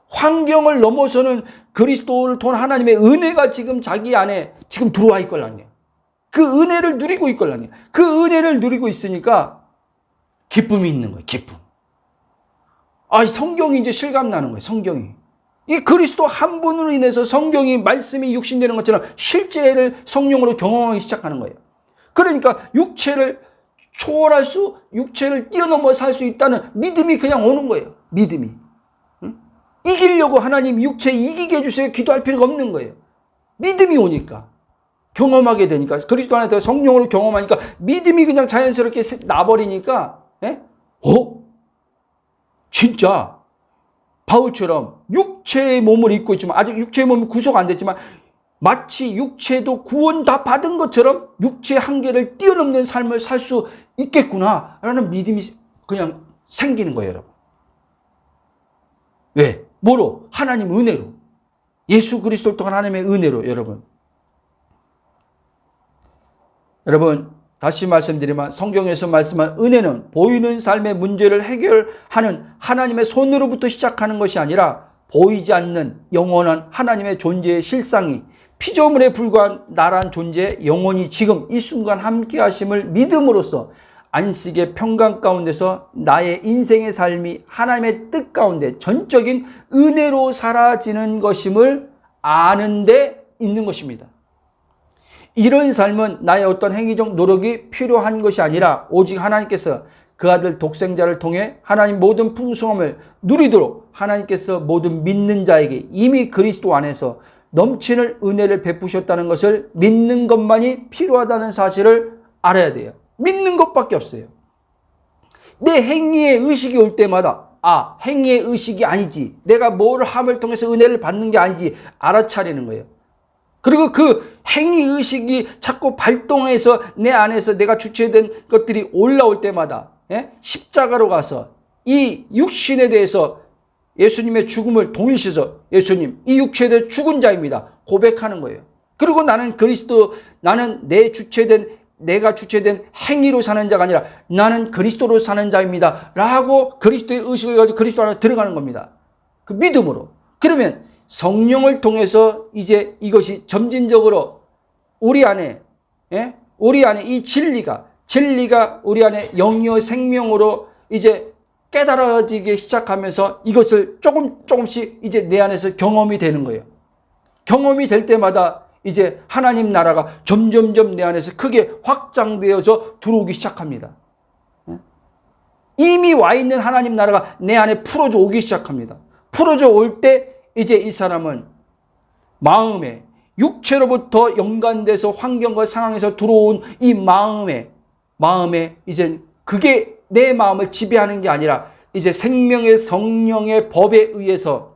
환경을 넘어서는 그리스도를 통한 하나님의 은혜가 지금 자기 안에 지금 들어와 있걸랑요. 그 은혜를 누리고 있걸랑요. 그 은혜를 누리고 있으니까 기쁨이 있는 거예요. 기쁨. 성경이 이제 실감나는 거예요. 성경이. 이 그리스도 한 분으로 인해서 성경이 말씀이 육신되는 것처럼 실제를 성령으로 경험하기 시작하는 거예요. 그러니까 육체를 뛰어넘어 살 수 있다는 믿음이 그냥 오는 거예요. 믿음이. 이기려고 하나님 육체 이기게 해주세요. 기도할 필요가 없는 거예요. 믿음이 오니까. 경험하게 되니까. 그리스도 안에 성령으로 경험하니까 믿음이 그냥 자연스럽게 나버리니까 진짜 바울처럼 육체의 몸을 입고 있지만 아직 육체의 몸이 구속 안 됐지만 마치 육체도 구원 다 받은 것처럼 육체의 한계를 뛰어넘는 삶을 살 수 있겠구나라는 믿음이 그냥 생기는 거예요, 여러분. 왜? 뭐로? 하나님 은혜로. 예수 그리스도를 통한 하나님의 은혜로, 여러분. 여러분, 다시 말씀드리면 성경에서 말씀한 은혜는 보이는 삶의 문제를 해결하는 하나님의 손으로부터 시작하는 것이 아니라 보이지 않는 영원한 하나님의 존재의 실상이 피조물에 불과한 나란 존재의 영원히 지금 이 순간 함께 하심을 믿음으로써 안식의 평강 가운데서 나의 인생의 삶이 하나님의 뜻 가운데 전적인 은혜로 사라지는 것임을 아는 데 있는 것입니다. 이런 삶은 나의 어떤 행위적 노력이 필요한 것이 아니라 오직 하나님께서 그 아들 독생자를 통해 하나님 모든 풍성함을 누리도록 하나님께서 모든 믿는 자에게 이미 그리스도 안에서 넘치는 은혜를 베푸셨다는 것을 믿는 것만이 필요하다는 사실을 알아야 돼요. 믿는 것밖에 없어요. 내 행위의 의식이 올 때마다 행위의 의식이 아니지, 내가 뭘 함을 통해서 은혜를 받는 게 아니지 알아차리는 거예요. 그리고 그 행위의식이 자꾸 발동해서 내 안에서 내가 주체된 것들이 올라올 때마다 십자가로 가서 이 육신에 대해서 예수님의 죽음을 동일시해서 예수님, 이 육체에 대해 죽은 자입니다. 고백하는 거예요. 그리고 나는 내 주체된 내가 주체된 행위로 사는 자가 아니라 나는 그리스도로 사는 자입니다 라고 그리스도의 의식을 가지고 그리스도 안에 들어가는 겁니다. 그 믿음으로. 그러면 성령을 통해서 이제 이것이 점진적으로 우리 안에 이 진리가 우리 안에 영이요 생명으로 이제 깨달아지기 시작하면서 이것을 조금씩 이제 내 안에서 경험이 되는 거예요. 경험이 될 때마다 이제 하나님 나라가 점점점 내 안에서 크게 확장되어져 들어오기 시작합니다. 이미 와 있는 하나님 나라가 내 안에 풀어져 오기 시작합니다. 풀어져 올 때 이제 이 사람은 마음에 육체로부터 연관돼서 환경과 상황에서 들어온 이 마음에 이제 그게 내 마음을 지배하는 게 아니라 이제 생명의 성령의 법에 의해서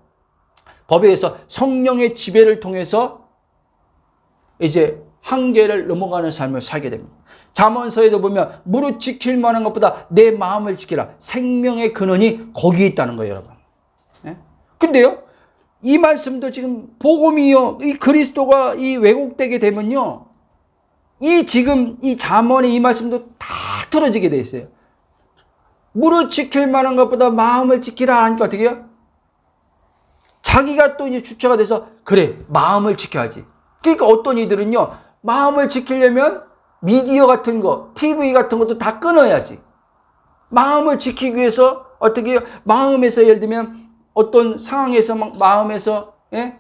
성령의 지배를 통해서 이제 한계를 넘어가는 삶을 살게 됩니다. 잠언서에도 보면 무릇 지킬 만한 것보다 내 마음을 지키라. 생명의 근원이 거기에 있다는 거예요, 여러분. 근데요, 이 말씀도 지금 복음이요, 이 그리스도가 이 왜곡되게 되면요, 지금 이 잠언의 이 말씀도 다 틀어지게 돼 있어요. 무릇 지킬 만한 것보다 마음을 지키라 하니까 어떻게 해요? 자기가 또 이제 주체가 돼서 그래, 마음을 지켜야지. 그러니까 어떤 이들은요, 마음을 지키려면 미디어 같은 거, TV 같은 것도 다 끊어야지. 마음을 지키기 위해서 어떻게 해요? 마음에서 예를 들면 어떤 상황에서 마음에서 예를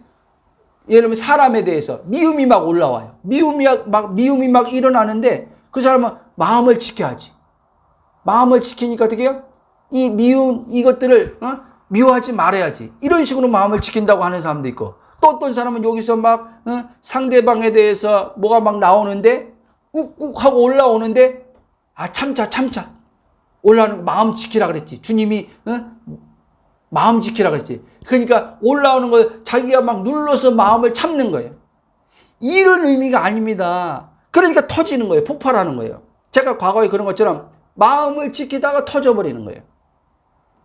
들면 사람에 대해서 미움이 막 올라와요. 미움이 막 일어나는데 그 사람은 마음을 지켜야지. 마음을 지키니까 어떻게 해요? 이 미운 이것들을 미워하지 말아야지. 이런 식으로 마음을 지킨다고 하는 사람도 있고, 또 어떤 사람은 여기서 막 상대방에 대해서 뭐가 막 나오는데 욱욱 하고 올라오는데 참자 올라오는 거 마음 지키라 그랬지. 주님이 마음 지키라 그랬지. 그러니까 올라오는 걸 자기가 막 눌러서 마음을 참는 거예요. 이런 의미가 아닙니다. 그러니까 터지는 거예요. 폭발하는 거예요. 제가 과거에 그런 것처럼 마음을 지키다가 터져버리는 거예요.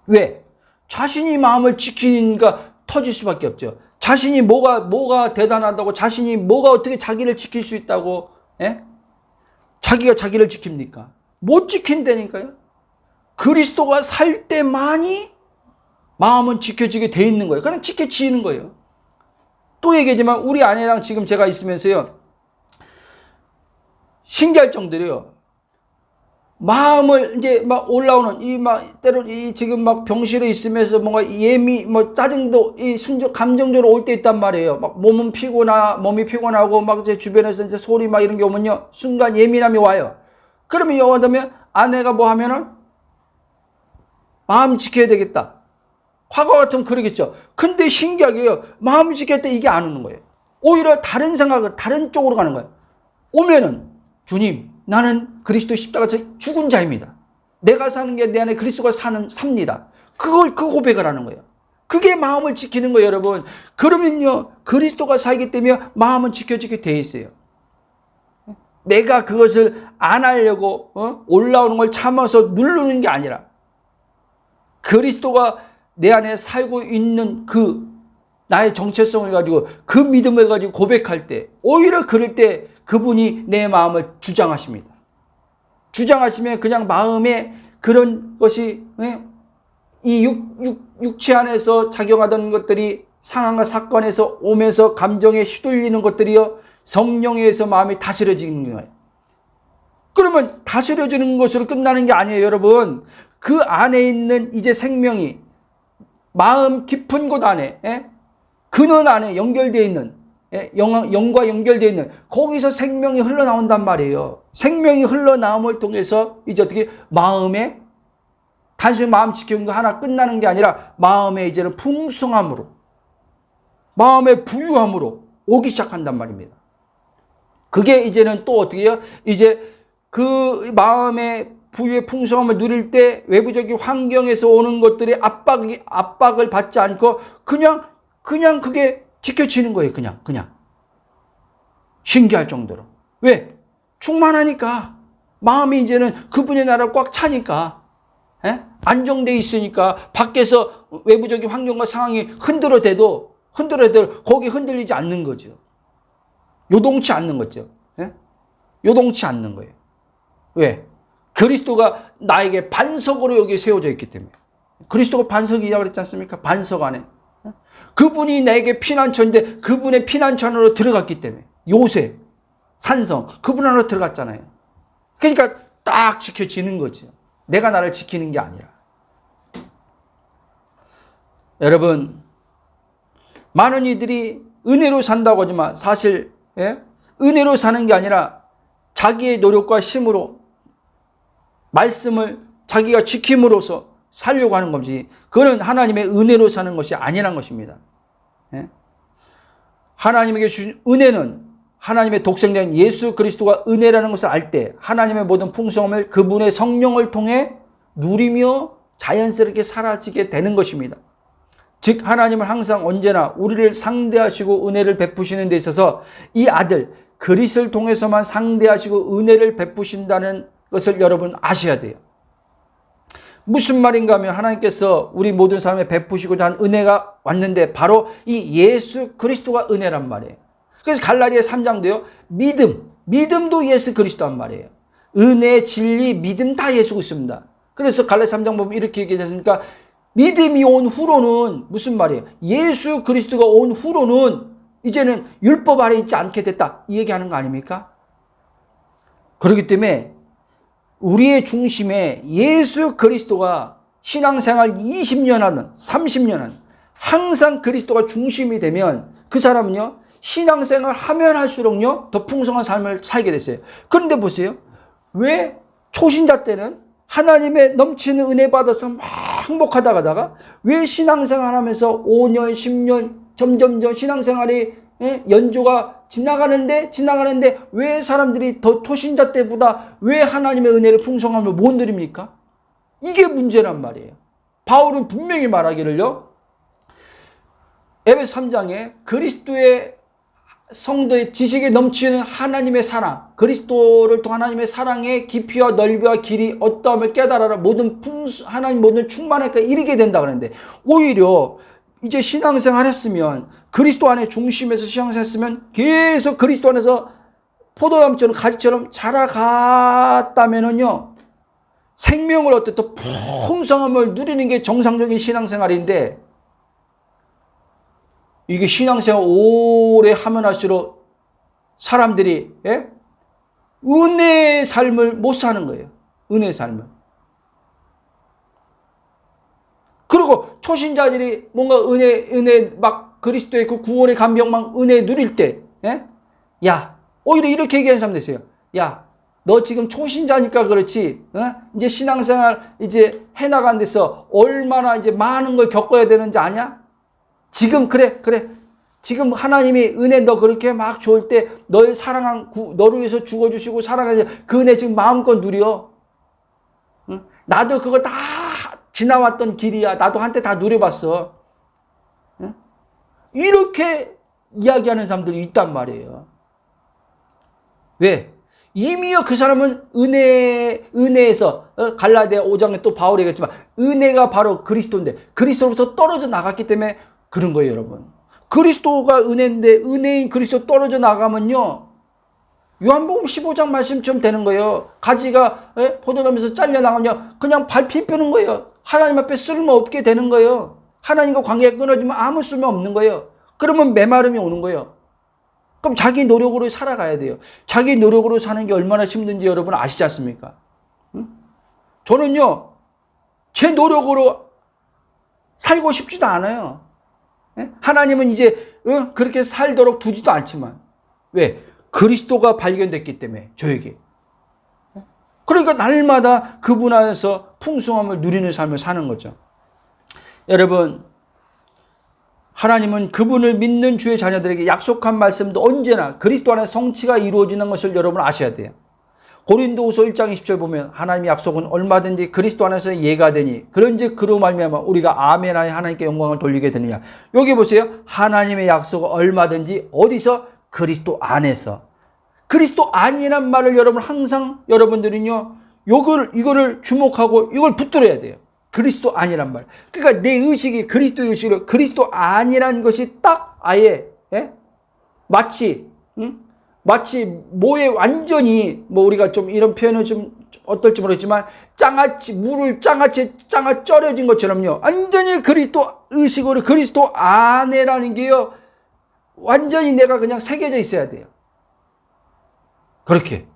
왜? 자신이 마음을 지키니까 터질 수밖에 없죠. 자신이 뭐가 대단하다고, 자신이 뭐가 어떻게 자기를 지킬 수 있다고, 자기가 자기를 지킵니까? 못 지킨다니까요. 그리스도가 살 때만이 마음은 지켜지게 돼 있는 거예요. 그냥 지켜지는 거예요. 또 얘기하지만 우리 아내랑 지금 제가 있으면서요, 신기할 정도로요, 마음을 이제 막 올라오는 때로 지금 막 병실에 있으면서 뭔가 짜증도 감정적으로 올 때 있단 말이에요. 막 몸이 피곤하고 막 이제 주변에서 이제 소리 막 이런 게 오면요, 순간 예민함이 와요. 그러면 영화다면 아내가 뭐 하면은 마음 지켜야 되겠다. 과거 같으면 그러겠죠. 근데 신기하게요, 마음 지킬 때 이게 안 오는 거예요. 오히려 다른 생각을 다른 쪽으로 가는 거예요. 오면은 주님, 나는 그리스도 십자가에서 죽은 자입니다. 내가 사는 게 내 안에 그리스도가 삽니다. 그 고백을 하는 거예요. 그게 마음을 지키는 거예요, 여러분. 그러면요, 그리스도가 살기 때문에 마음은 지켜지게 돼 있어요. 내가 그것을 안 하려고 올라오는 걸 참아서 누르는 게 아니라 그리스도가 내 안에 살고 있는 나의 정체성을 가지고 그 믿음을 가지고 고백할 때, 오히려 그럴 때 그분이 내 마음을 주장하십니다. 주장하시면 그냥 마음에 그런 것이 이 육체 안에서 작용하던 것들이 상황과 사건에서 오면서 감정에 휘둘리는 것들이요, 성령에 의해서 마음이 다스려지는 거예요. 그러면 다스려지는 것으로 끝나는 게 아니에요, 여러분. 그 안에 있는 이제 생명이 마음 깊은 곳 안에, 근원 안에 연결되어 있는, 영과 연결되어 있는 거기서 생명이 흘러나온단 말이에요. 생명이 흘러나옴을 통해서 이제 어떻게 마음에 단순히 마음 지키는 거 하나 끝나는 게 아니라 마음에 이제는 풍성함으로, 마음의 부유함으로 오기 시작한단 말입니다. 그게 이제는 또 어떻게 해요? 이제 그 마음의 부유의 풍성함을 누릴 때 외부적인 환경에서 오는 것들이 압박을 받지 않고 그냥 그게 지켜지는 거예요. 그냥. 신기할 정도로. 왜? 충만하니까. 마음이 이제는 그분의 나라를 꽉 차니까. 안정되어 있으니까 밖에서 외부적인 환경과 상황이 흔들어대도 거기 흔들리지 않는 거죠. 요동치 않는 거죠. 요동치 않는 거예요. 왜? 그리스도가 나에게 반석으로 여기 세워져 있기 때문에. 그리스도가 반석이라고 그랬지 않습니까? 반석 안에. 그분이 내게 피난처인데 그분의 피난처 안으로 들어갔기 때문에. 요새, 산성, 그분 안으로 들어갔잖아요. 그러니까 딱 지켜지는 거죠. 내가 나를 지키는 게 아니라. 여러분, 많은 이들이 은혜로 산다고 하지만 사실 은혜로 사는 게 아니라 자기의 노력과 힘으로 말씀을 자기가 지킴으로써 살려고 하는 거지. 그건 하나님의 은혜로 사는 것이 아니란 것입니다. 하나님에게 주신 은혜는 하나님의 독생자인 예수 그리스도가 은혜라는 것을 알 때 하나님의 모든 풍성함을 그분의 성령을 통해 누리며 자연스럽게 사라지게 되는 것입니다. 즉 하나님은 항상 언제나 우리를 상대하시고 은혜를 베푸시는 데 있어서 이 아들 그리스도를 통해서만 상대하시고 은혜를 베푸신다는 것을 여러분 아셔야 돼요. 무슨 말인가 하면 하나님께서 우리 모든 사람에 베푸시고자 한 은혜가 왔는데 바로 이 예수 그리스도가 은혜란 말이에요. 그래서 갈라디아 3장도요. 믿음도 예수 그리스도란 말이에요. 은혜, 진리, 믿음 다 예수 그리스도입니다. 그래서 갈라디아 3장 보면 이렇게 얘기하지 않습니까? 믿음이 온 후로는 무슨 말이에요? 예수 그리스도가 온 후로는 이제는 율법 아래 있지 않게 됐다. 이 얘기하는 거 아닙니까? 그렇기 때문에 우리의 중심에 예수 그리스도가 신앙생활 20년 하는 30년 하는 항상 그리스도가 중심이 되면 그 사람은요 신앙생활 하면 할수록요 더 풍성한 삶을 살게 됐어요. 그런데 보세요. 왜 초신자 때는 하나님의 넘치는 은혜 받아서 막 행복하다 가다가 왜 신앙생활 하면서 5년 10년 점점 신앙생활이 연조가 지나가는데 왜 사람들이 더 초신자 때보다 왜 하나님의 은혜를 풍성함을 못 누립니까? 이게 문제란 말이에요. 바울은 분명히 말하기를요. 에베소 3장에 그리스도의 성도의 지식에 넘치는 하나님의 사랑, 그리스도를 통한 하나님의 사랑의 깊이와 넓이와 길이 어떠함을 깨달아라. 하나님 모든 충만함에 이르게 된다 그러는데 오히려 이제 신앙생활 했으면 그리스도 안에 중심에서 신앙생활 했으면 계속 그리스도 안에서 포도나무처럼 가지처럼 자라갔다면은요 생명을 어때 또 풍성함을 누리는 게 정상적인 신앙생활인데 이게 신앙생활 오래 하면 할수록 사람들이 은혜의 삶을 못 사는 거예요. 은혜의 삶을. 그리고 초신자들이 뭔가 은혜 막 그리스도의 그 구원의 감격만 은혜 누릴 때, 야, 오히려 이렇게 얘기하는 사람도 있어요. 야, 너 지금 초신자니까 그렇지, 이제 신앙생활 이제 해나간 데서 얼마나 이제 많은 걸 겪어야 되는지 아냐? 지금 그래. 지금 하나님이 은혜 너 그렇게 막 좋을 때 너의 사랑한 너를 위해서 죽어주시고 사랑하는 그 은혜 지금 마음껏 누려. 나도 그거 다 지나왔던 길이야. 나도 한때 다 누려봤어. 이렇게 이야기하는 사람들이 있단 말이에요. 왜? 이미요 그 사람은 은혜에서 갈라디아 5장에 또 바울이 얘기했지만 은혜가 바로 그리스도인데 그리스도로부터 떨어져 나갔기 때문에 그런 거예요, 여러분. 그리스도가 은혜인데 은혜인 그리스도 떨어져 나가면요. 요한복음 15장 말씀처럼 되는 거예요. 가지가 포도나무에서 잘려 나가면요. 그냥 밟히 펴는 거예요. 하나님 앞에 쓸모없게 되는 거예요. 하나님과 관계가 끊어지면 아무 쓸모 없는 거예요. 그러면 메마름이 오는 거예요. 그럼 자기 노력으로 살아가야 돼요. 자기 노력으로 사는 게 얼마나 힘든지 여러분 아시지 않습니까? 저는요. 제 노력으로 살고 싶지도 않아요. 하나님은 이제 그렇게 살도록 두지도 않지만 왜? 그리스도가 발견됐기 때문에 저에게. 그러니까 날마다 그분 안에서 풍성함을 누리는 삶을 사는 거죠. 여러분 하나님은 그분을 믿는 주의 자녀들에게 약속한 말씀도 언제나 그리스도 안에 성취가 이루어지는 것을 여러분 아셔야 돼요. 고린도후서 1장 20절 보면 하나님의 약속은 얼마든지 그리스도 안에서 예가 되니 그런즉 그로 말미암아 우리가 아멘하여 하나님께 영광을 돌리게 되느냐. 여기 보세요. 하나님의 약속은 얼마든지 어디서? 그리스도 안에서. 그리스도 안이란 말을 여러분 항상 여러분들은요 이거를 주목하고 이걸 붙들어야 돼요. 그리스도 안이란 말. 그러니까 내 의식이 그리스도 의식으로 그리스도 안이란 것이 딱 아예 마치 뭐에 완전히 우리가 좀 이런 표현을 좀 어떨지 모르겠지만 장아찌 물을 장아찌 쪄려진 것처럼요. 완전히 그리스도 의식으로 그리스도 안에라는 게요. 완전히 내가 그냥 새겨져 있어야 돼요. 그렇게.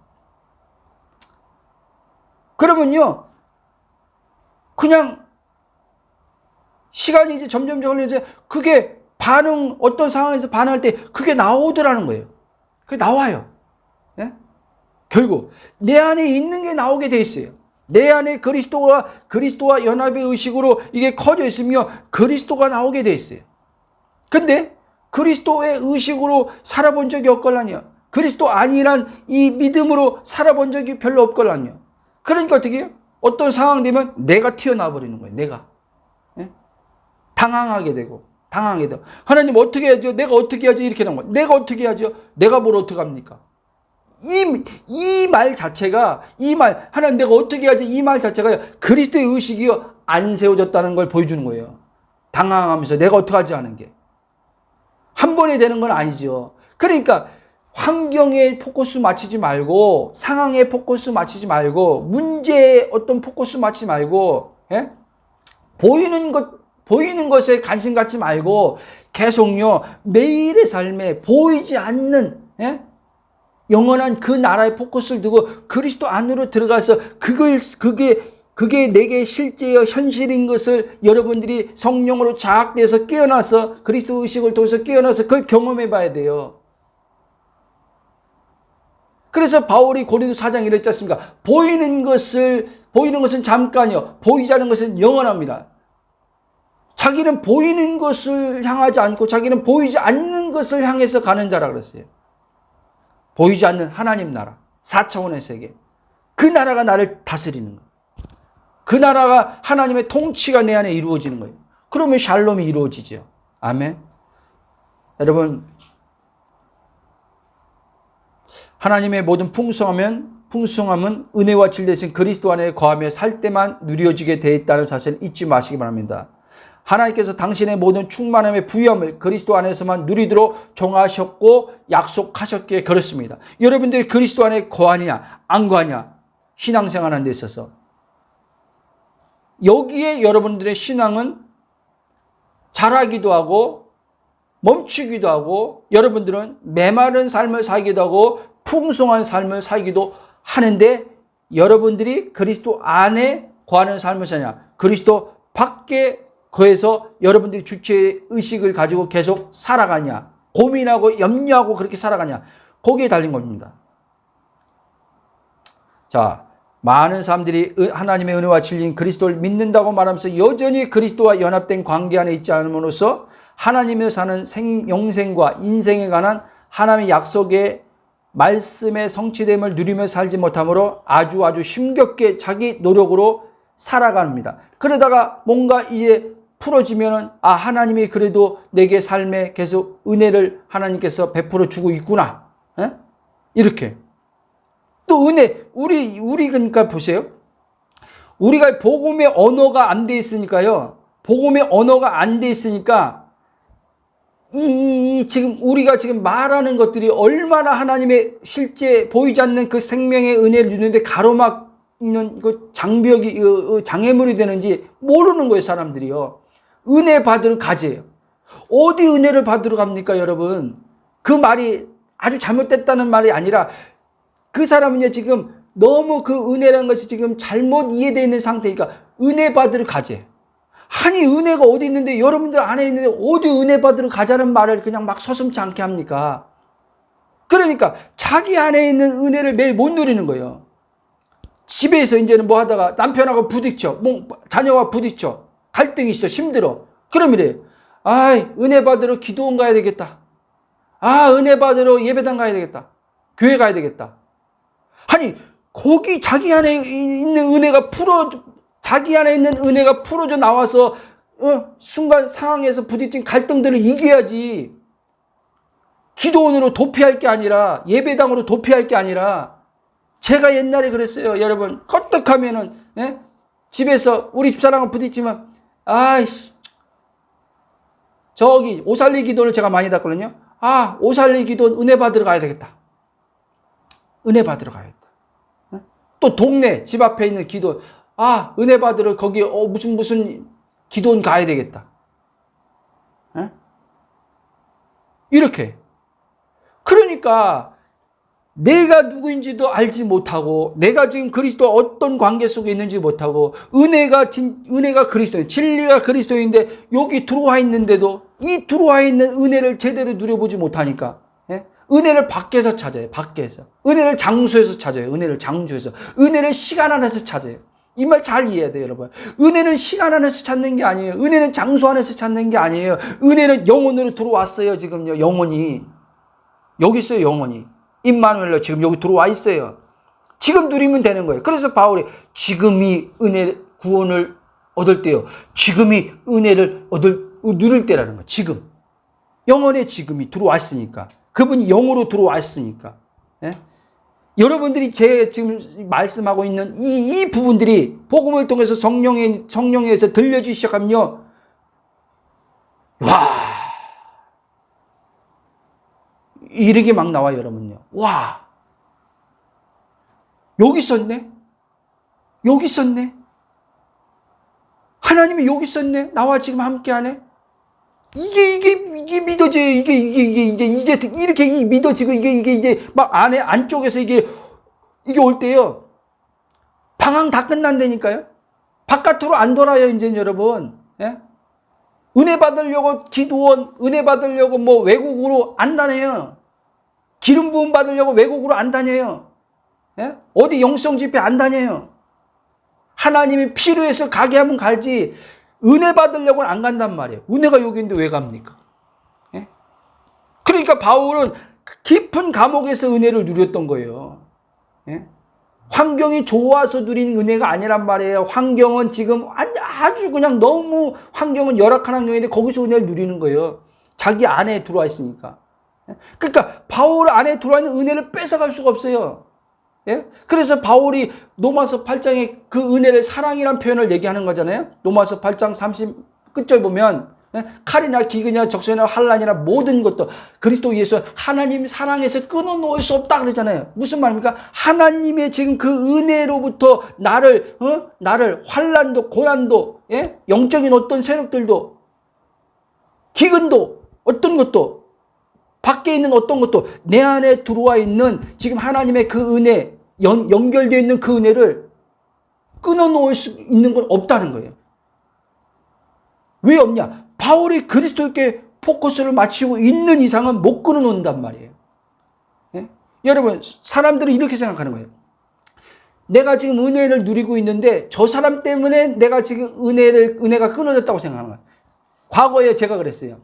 그러면요. 그냥 시간이 이제 점점 흘러서 그게 어떤 상황에서 반응할 때 그게 나오더라는 거예요. 그게 나와요. 예? 결국 내 안에 있는 게 나오게 돼 있어요. 내 안에 그리스도와 연합의 의식으로 이게 커져 있으며 그리스도가 나오게 돼 있어요. 근데 그리스도의 의식으로 살아본 적이 없걸라니요. 그리스도 아니란 이 믿음으로 살아본 적이 별로 없걸라니요. 그러니까 어떻게 해요? 어떤 상황 되면 내가 튀어나와 버리는 거예요. 내가. 예? 당황하게 되고. 하나님 어떻게 해야죠? 내가 어떻게 해야죠? 이렇게 나온 거예요. 내가 어떻게 해야죠? 내가 뭘 어떻게 합니까? 이 말 자체가, 하나님 내가 어떻게 해야지? 이 말 자체가 그리스도의 의식이요. 안 세워졌다는 걸 보여주는 거예요. 당황하면서 내가 어떻게 하지 하는 게. 한 번에 되는 건 아니죠. 그러니까 환경에 포커스 맞추지 말고, 상황에 포커스 맞추지 말고, 문제에 어떤 포커스 맞추지 말고, 예? 보이는 것에 관심 갖지 말고, 계속요, 매일의 삶에 보이지 않는, 예? 영원한 그 나라의 포커스를 두고 그리스도 안으로 들어가서 그게 내게 실제의 현실인 것을 여러분들이 성령으로 자학돼서 깨어나서 그리스도 의식을 통해서 깨어나서 그걸 경험해 봐야 돼요. 그래서 바울이 고린도 4장 이랬지 않습니까? 보이는 것은 잠깐이요. 보이지 않는 것은 영원합니다. 자기는 보이는 것을 향하지 않고 자기는 보이지 않는 것을 향해서 가는 자라 그랬어요. 보이지 않는 하나님 나라, 4차원의 세계. 그 나라가 나를 다스리는 거예요. 그 나라가 하나님의 통치가 내 안에 이루어지는 거예요. 그러면 샬롬이 이루어지죠. 아멘. 여러분, 하나님의 모든 풍성함은 은혜와 진리 대신 그리스도 안에 거하며 살 때만 누려지게 되어 있다는 사실을 잊지 마시기 바랍니다. 하나님께서 당신의 모든 충만함의 부여함을 그리스도 안에서만 누리도록 정하셨고 약속하셨기에 그렇습니다. 여러분들이 그리스도 안에 거하냐 안 거하냐 신앙생활하는 데 있어서 여기에 여러분들의 신앙은 자라기도 하고 멈추기도 하고 여러분들은 메마른 삶을 살기도 하고 풍성한 삶을 살기도 하는데 여러분들이 그리스도 안에 거하는 삶을 사냐 그리스도 밖에 거에서 여러분들이 주체의 의식을 가지고 계속 살아가냐 고민하고 염려하고 그렇게 살아가냐 거기에 달린 겁니다. 자, 많은 사람들이 하나님의 은혜와 진리인 그리스도를 믿는다고 말하면서 여전히 그리스도와 연합된 관계 안에 있지 않음으로써 하나님의 사는 영생과 인생에 관한 하나님의 약속의 말씀의 성취됨을 누리며 살지 못하므로 아주 힘겹게 자기 노력으로 살아갑니다. 그러다가 뭔가 이제 풀어지면은 하나님이 그래도 내게 삶에 계속 은혜를 하나님께서 베풀어 주고 있구나. 에? 이렇게. 또 은혜 우리 그러니까 보세요. 우리가 복음의 언어가 안 돼 있으니까요. 복음의 언어가 안 돼 있으니까 지금 우리가 지금 말하는 것들이 얼마나 하나님의 실제 보이지 않는 그 생명의 은혜를 주는데 가로막는 그 장벽이 장애물이 되는지 모르는 거예요, 사람들이요. 은혜 받으러 가재요. 어디 은혜를 받으러 갑니까, 여러분? 그 말이 아주 잘못됐다는 말이 아니라 그 사람은요, 지금 너무 그 은혜라는 것이 지금 잘못 이해되어 있는 상태니까 은혜 받으러 가재. 아니, 은혜가 어디 있는데 여러분들 안에 있는데 어디 은혜 받으러 가자는 말을 그냥 막 서슴지 않게 합니까? 그러니까 자기 안에 있는 은혜를 매일 못 누리는 거예요. 집에서 이제는 뭐 하다가 남편하고 부딪혀, 자녀와 부딪혀. 갈등이 있어. 힘들어. 그럼 이래. 은혜 받으러 기도원 가야 되겠다. 은혜 받으러 예배당 가야 되겠다. 교회 가야 되겠다. 아니, 거기 자기 안에 있는 은혜가 풀어져 나와서 순간 상황에서 부딪힌 갈등들을 이겨야지. 기도원으로 도피할 게 아니라 예배당으로 도피할 게 아니라 제가 옛날에 그랬어요. 여러분, 껐떡하면은 집에서 우리 집사람과 부딪히면 저기 오살리 기도를 제가 많이 했거든요. 오살리 기도 은혜 받으러 가야 되겠다. 은혜 받으러 가야겠다. 또 동네 집 앞에 있는 기도원, 아, 은혜 받으러 거기 무슨 기도원 가야 되겠다. 에? 이렇게. 그러니까 내가 누구인지도 알지 못하고, 내가 지금 그리스도와 어떤 관계 속에 있는지 못하고, 은혜가 그리스도인, 진리가 그리스도인데 여기 들어와 있는데도 이 들어와 있는 은혜를 제대로 누려보지 못하니까, 예? 은혜를 밖에서 찾아요. 밖에서. 은혜를 장소에서 찾아요. 은혜를 장소에서. 은혜를 시간 안에서 찾아요. 이 말 잘 이해해야 돼요, 여러분. 은혜는 시간 안에서 찾는 게 아니에요. 은혜는 장소 안에서 찾는 게 아니에요. 은혜는 영혼으로 들어왔어요, 지금요. 영혼이. 여기 있어요, 영혼이. 임마누엘로 지금 여기 들어와 있어요. 지금 누리면 되는 거예요. 그래서 바울이 지금이 구원을 얻을 때요. 지금이 은혜를 누릴 때라는 거예요. 지금. 영혼의 지금이 들어왔으니까. 그분이 영으로 들어왔으니까. 예? 여러분들이 제 지금 말씀하고 있는 이 부분들이 복음을 통해서 성령에서 들려주기 시작하면요. 와. 이렇게 막 나와요, 여러분요. 와. 여기 있었네? 여기 있었네? 하나님이 여기 있었네? 나와 지금 함께하네? 이게 믿어져요. 이게 이렇게 믿어지고, 이게 이제 막 안쪽에서 이게 올 때요. 방황 다 끝난다니까요? 바깥으로 안 돌아요, 이제 여러분. 예? 은혜 받으려고 기도원, 은혜 받으려고 뭐 외국으로 안 다녀요. 기름 부음 받으려고 외국으로 안 다녀요. 예? 어디 영성 집회 안 다녀요. 하나님이 필요해서 가게 하면 갈지, 은혜 받으려고는 안 간단 말이에요. 은혜가 여기 있는데 왜 갑니까? 예? 그러니까 바울은 깊은 감옥에서 은혜를 누렸던 거예요. 예? 환경이 좋아서 누리는 은혜가 아니란 말이에요. 환경은 지금 아주 그냥 너무 환경은 열악한 환경인데 거기서 은혜를 누리는 거예요. 자기 안에 들어와 있으니까. 그러니까 바울 안에 들어와 있는 은혜를 뺏어갈 수가 없어요. 예? 그래서 바울이 로마서 8장에 그 은혜를 사랑이라는 표현을 얘기하는 거잖아요. 로마서 8장 30 끝절 보면 칼이나 기근이나 적신이나 환난이나 모든 것도 그리스도 예수 하나님 사랑에서 끊어놓을 수 없다 그러잖아요. 무슨 말입니까? 하나님의 지금 그 은혜로부터 나를 환난도 고난도, 예? 영적인 어떤 세력들도 기근도 어떤 것도 밖에 있는 어떤 것도 내 안에 들어와 있는 지금 하나님의 그 은혜, 연결되어 있는 그 은혜를 끊어놓을 수 있는 건 없다는 거예요. 왜 없냐? 바울이 그리스도께 포커스를 맞추고 있는 이상은 못 끊어놓는단 말이에요. 예? 여러분, 사람들은 이렇게 생각하는 거예요. 내가 지금 은혜를 누리고 있는데 저 사람 때문에 내가 지금 은혜가 끊어졌다고 생각하는 거예요. 과거에 제가 그랬어요.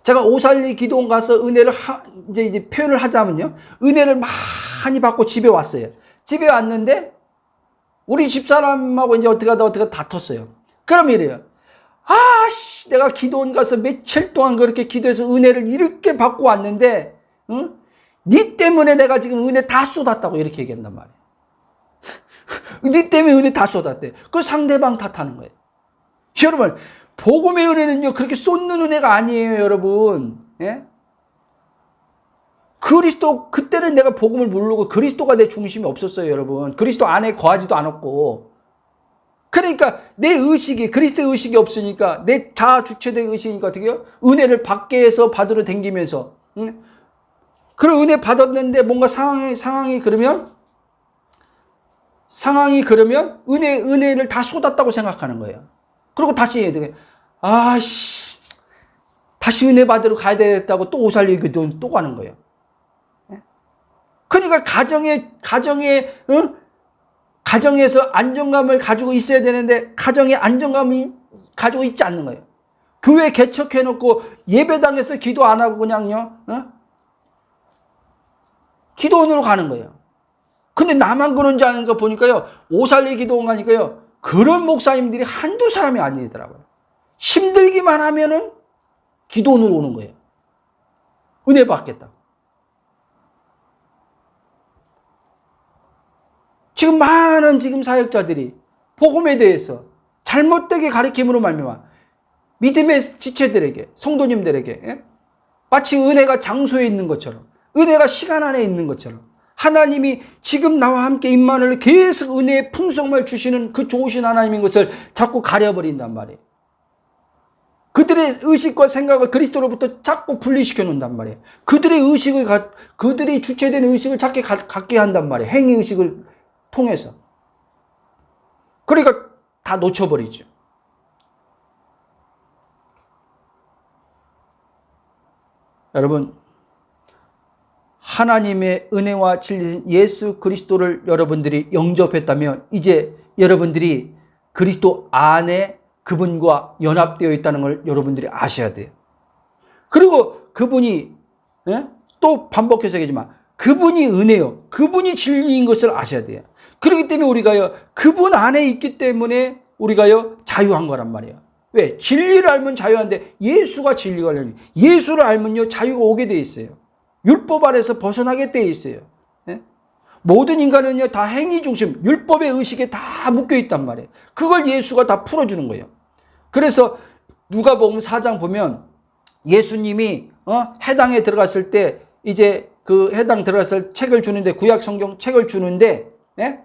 제가 오살리 기도원 가서 은혜를 이제 표현을 하자면요. 은혜를 많이 받고 집에 왔어요. 집에 왔는데 우리 집사람하고 이제 어떻게 다퉜어요. 그럼 이래요. 내가 기도원 가서 며칠 동안 그렇게 기도해서 은혜를 이렇게 받고 왔는데, 응? 네 때문에 내가 지금 은혜 다 쏟았다고 이렇게 얘기한단 말이에요. 네 때문에 은혜 다 쏟았대. 그 상대방 탓하는 거예요. 여러분, 복음의 은혜는요, 그렇게 쏟는 은혜가 아니에요, 여러분. 예? 그때는 내가 복음을 모르고 그리스도가 내 중심이 없었어요, 여러분. 그리스도 안에 거하지도 않았고. 그러니까 내 의식이, 그리스도의 의식이 없으니까, 내 자아 주체의 의식이니까 어떻게 해요? 은혜를 밖에서 받으러 댕기면서, 응? 그런 은혜 받았는데 뭔가 상황이 그러면 은혜를 다 쏟았다고 생각하는 거예요. 그리고 다시 다시 은혜 받으러 가야 되겠다고 또 오살리 기도원 또 가는 거예요. 그러니까 가정에서 안정감을 가지고 있어야 되는데 가정에 안정감이 가지고 있지 않는 거예요. 교회 개척해놓고 예배당에서 기도 안 하고 그냥요, 기도원으로 가는 거예요. 근데 나만 그런지 아는 거 보니까요, 오살리 기도원 가니까요, 그런 목사님들이 한두 사람이 아니더라고요. 힘들기만 하면은 기도원으로 오는 거예요. 은혜 받겠다. 지금 많은 사역자들이 복음에 대해서 잘못되게 가르침으로 말미암아 믿음의 지체들에게, 성도님들에게, 예? 마치 은혜가 장소에 있는 것처럼, 은혜가 시간 안에 있는 것처럼, 하나님이 지금 나와 함께 임마누엘 계속 은혜의 풍성을 주시는 그 좋으신 하나님인 것을 자꾸 가려버린단 말이에요. 그들의 의식과 생각을 그리스도로부터 자꾸 분리시켜 놓는단 말이에요. 그들의 그들이 주체된 의식을 자꾸 갖게 한단 말이에요. 행위 의식을 통해서. 그러니까 다 놓쳐버리죠. 여러분, 하나님의 은혜와 진리신 예수 그리스도를 여러분들이 영접했다면 이제 여러분들이 그리스도 안에 그분과 연합되어 있다는 걸 여러분들이 아셔야 돼요. 그리고 그분이 또 반복해서 얘기하지만 그분이 은혜요, 그분이 진리인 것을 아셔야 돼요. 그렇기 때문에 우리가요, 그분 안에 있기 때문에 우리가요 자유한 거란 말이에요. 왜? 진리를 알면 자유한데 예수가 진리가 아니에요. 예수를 알면요 자유가 오게 돼 있어요. 율법 아래서 벗어나게 돼 있어요. 모든 인간은요 다 행위 중심, 율법의 의식에 다 묶여 있단 말이에요. 그걸 예수가 다 풀어주는 거예요. 그래서 누가복음 4장 보면 예수님이 해당에 들어갔을 때 이제 그 해당 들어갔을 책을 주는데, 구약 성경 책을 주는데,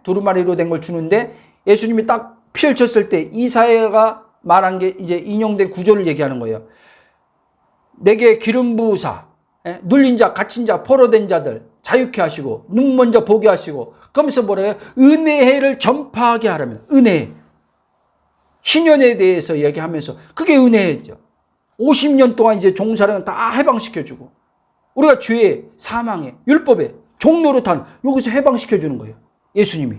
두루마리로 된 걸 주는데 예수님이 딱 펼쳤을 때 이사야가 말한 게 이제 인용된 구절을 얘기하는 거예요. 내게 기름 부으사 눌린 자, 갇힌 자, 포로된 자들 자유케 하시고 눈 먼저 보게 하시고, 그러면서 뭐래요? 은혜의 해를 전파하게 하라면, 은혜, 신년에 대해서 얘기하면서 그게 은혜죠. 50년 동안 이제 종사를 다 해방시켜주고, 우리가 죄에, 사망에, 율법에 종노릇한 여기서 해방시켜주는 거예요. 예수님이.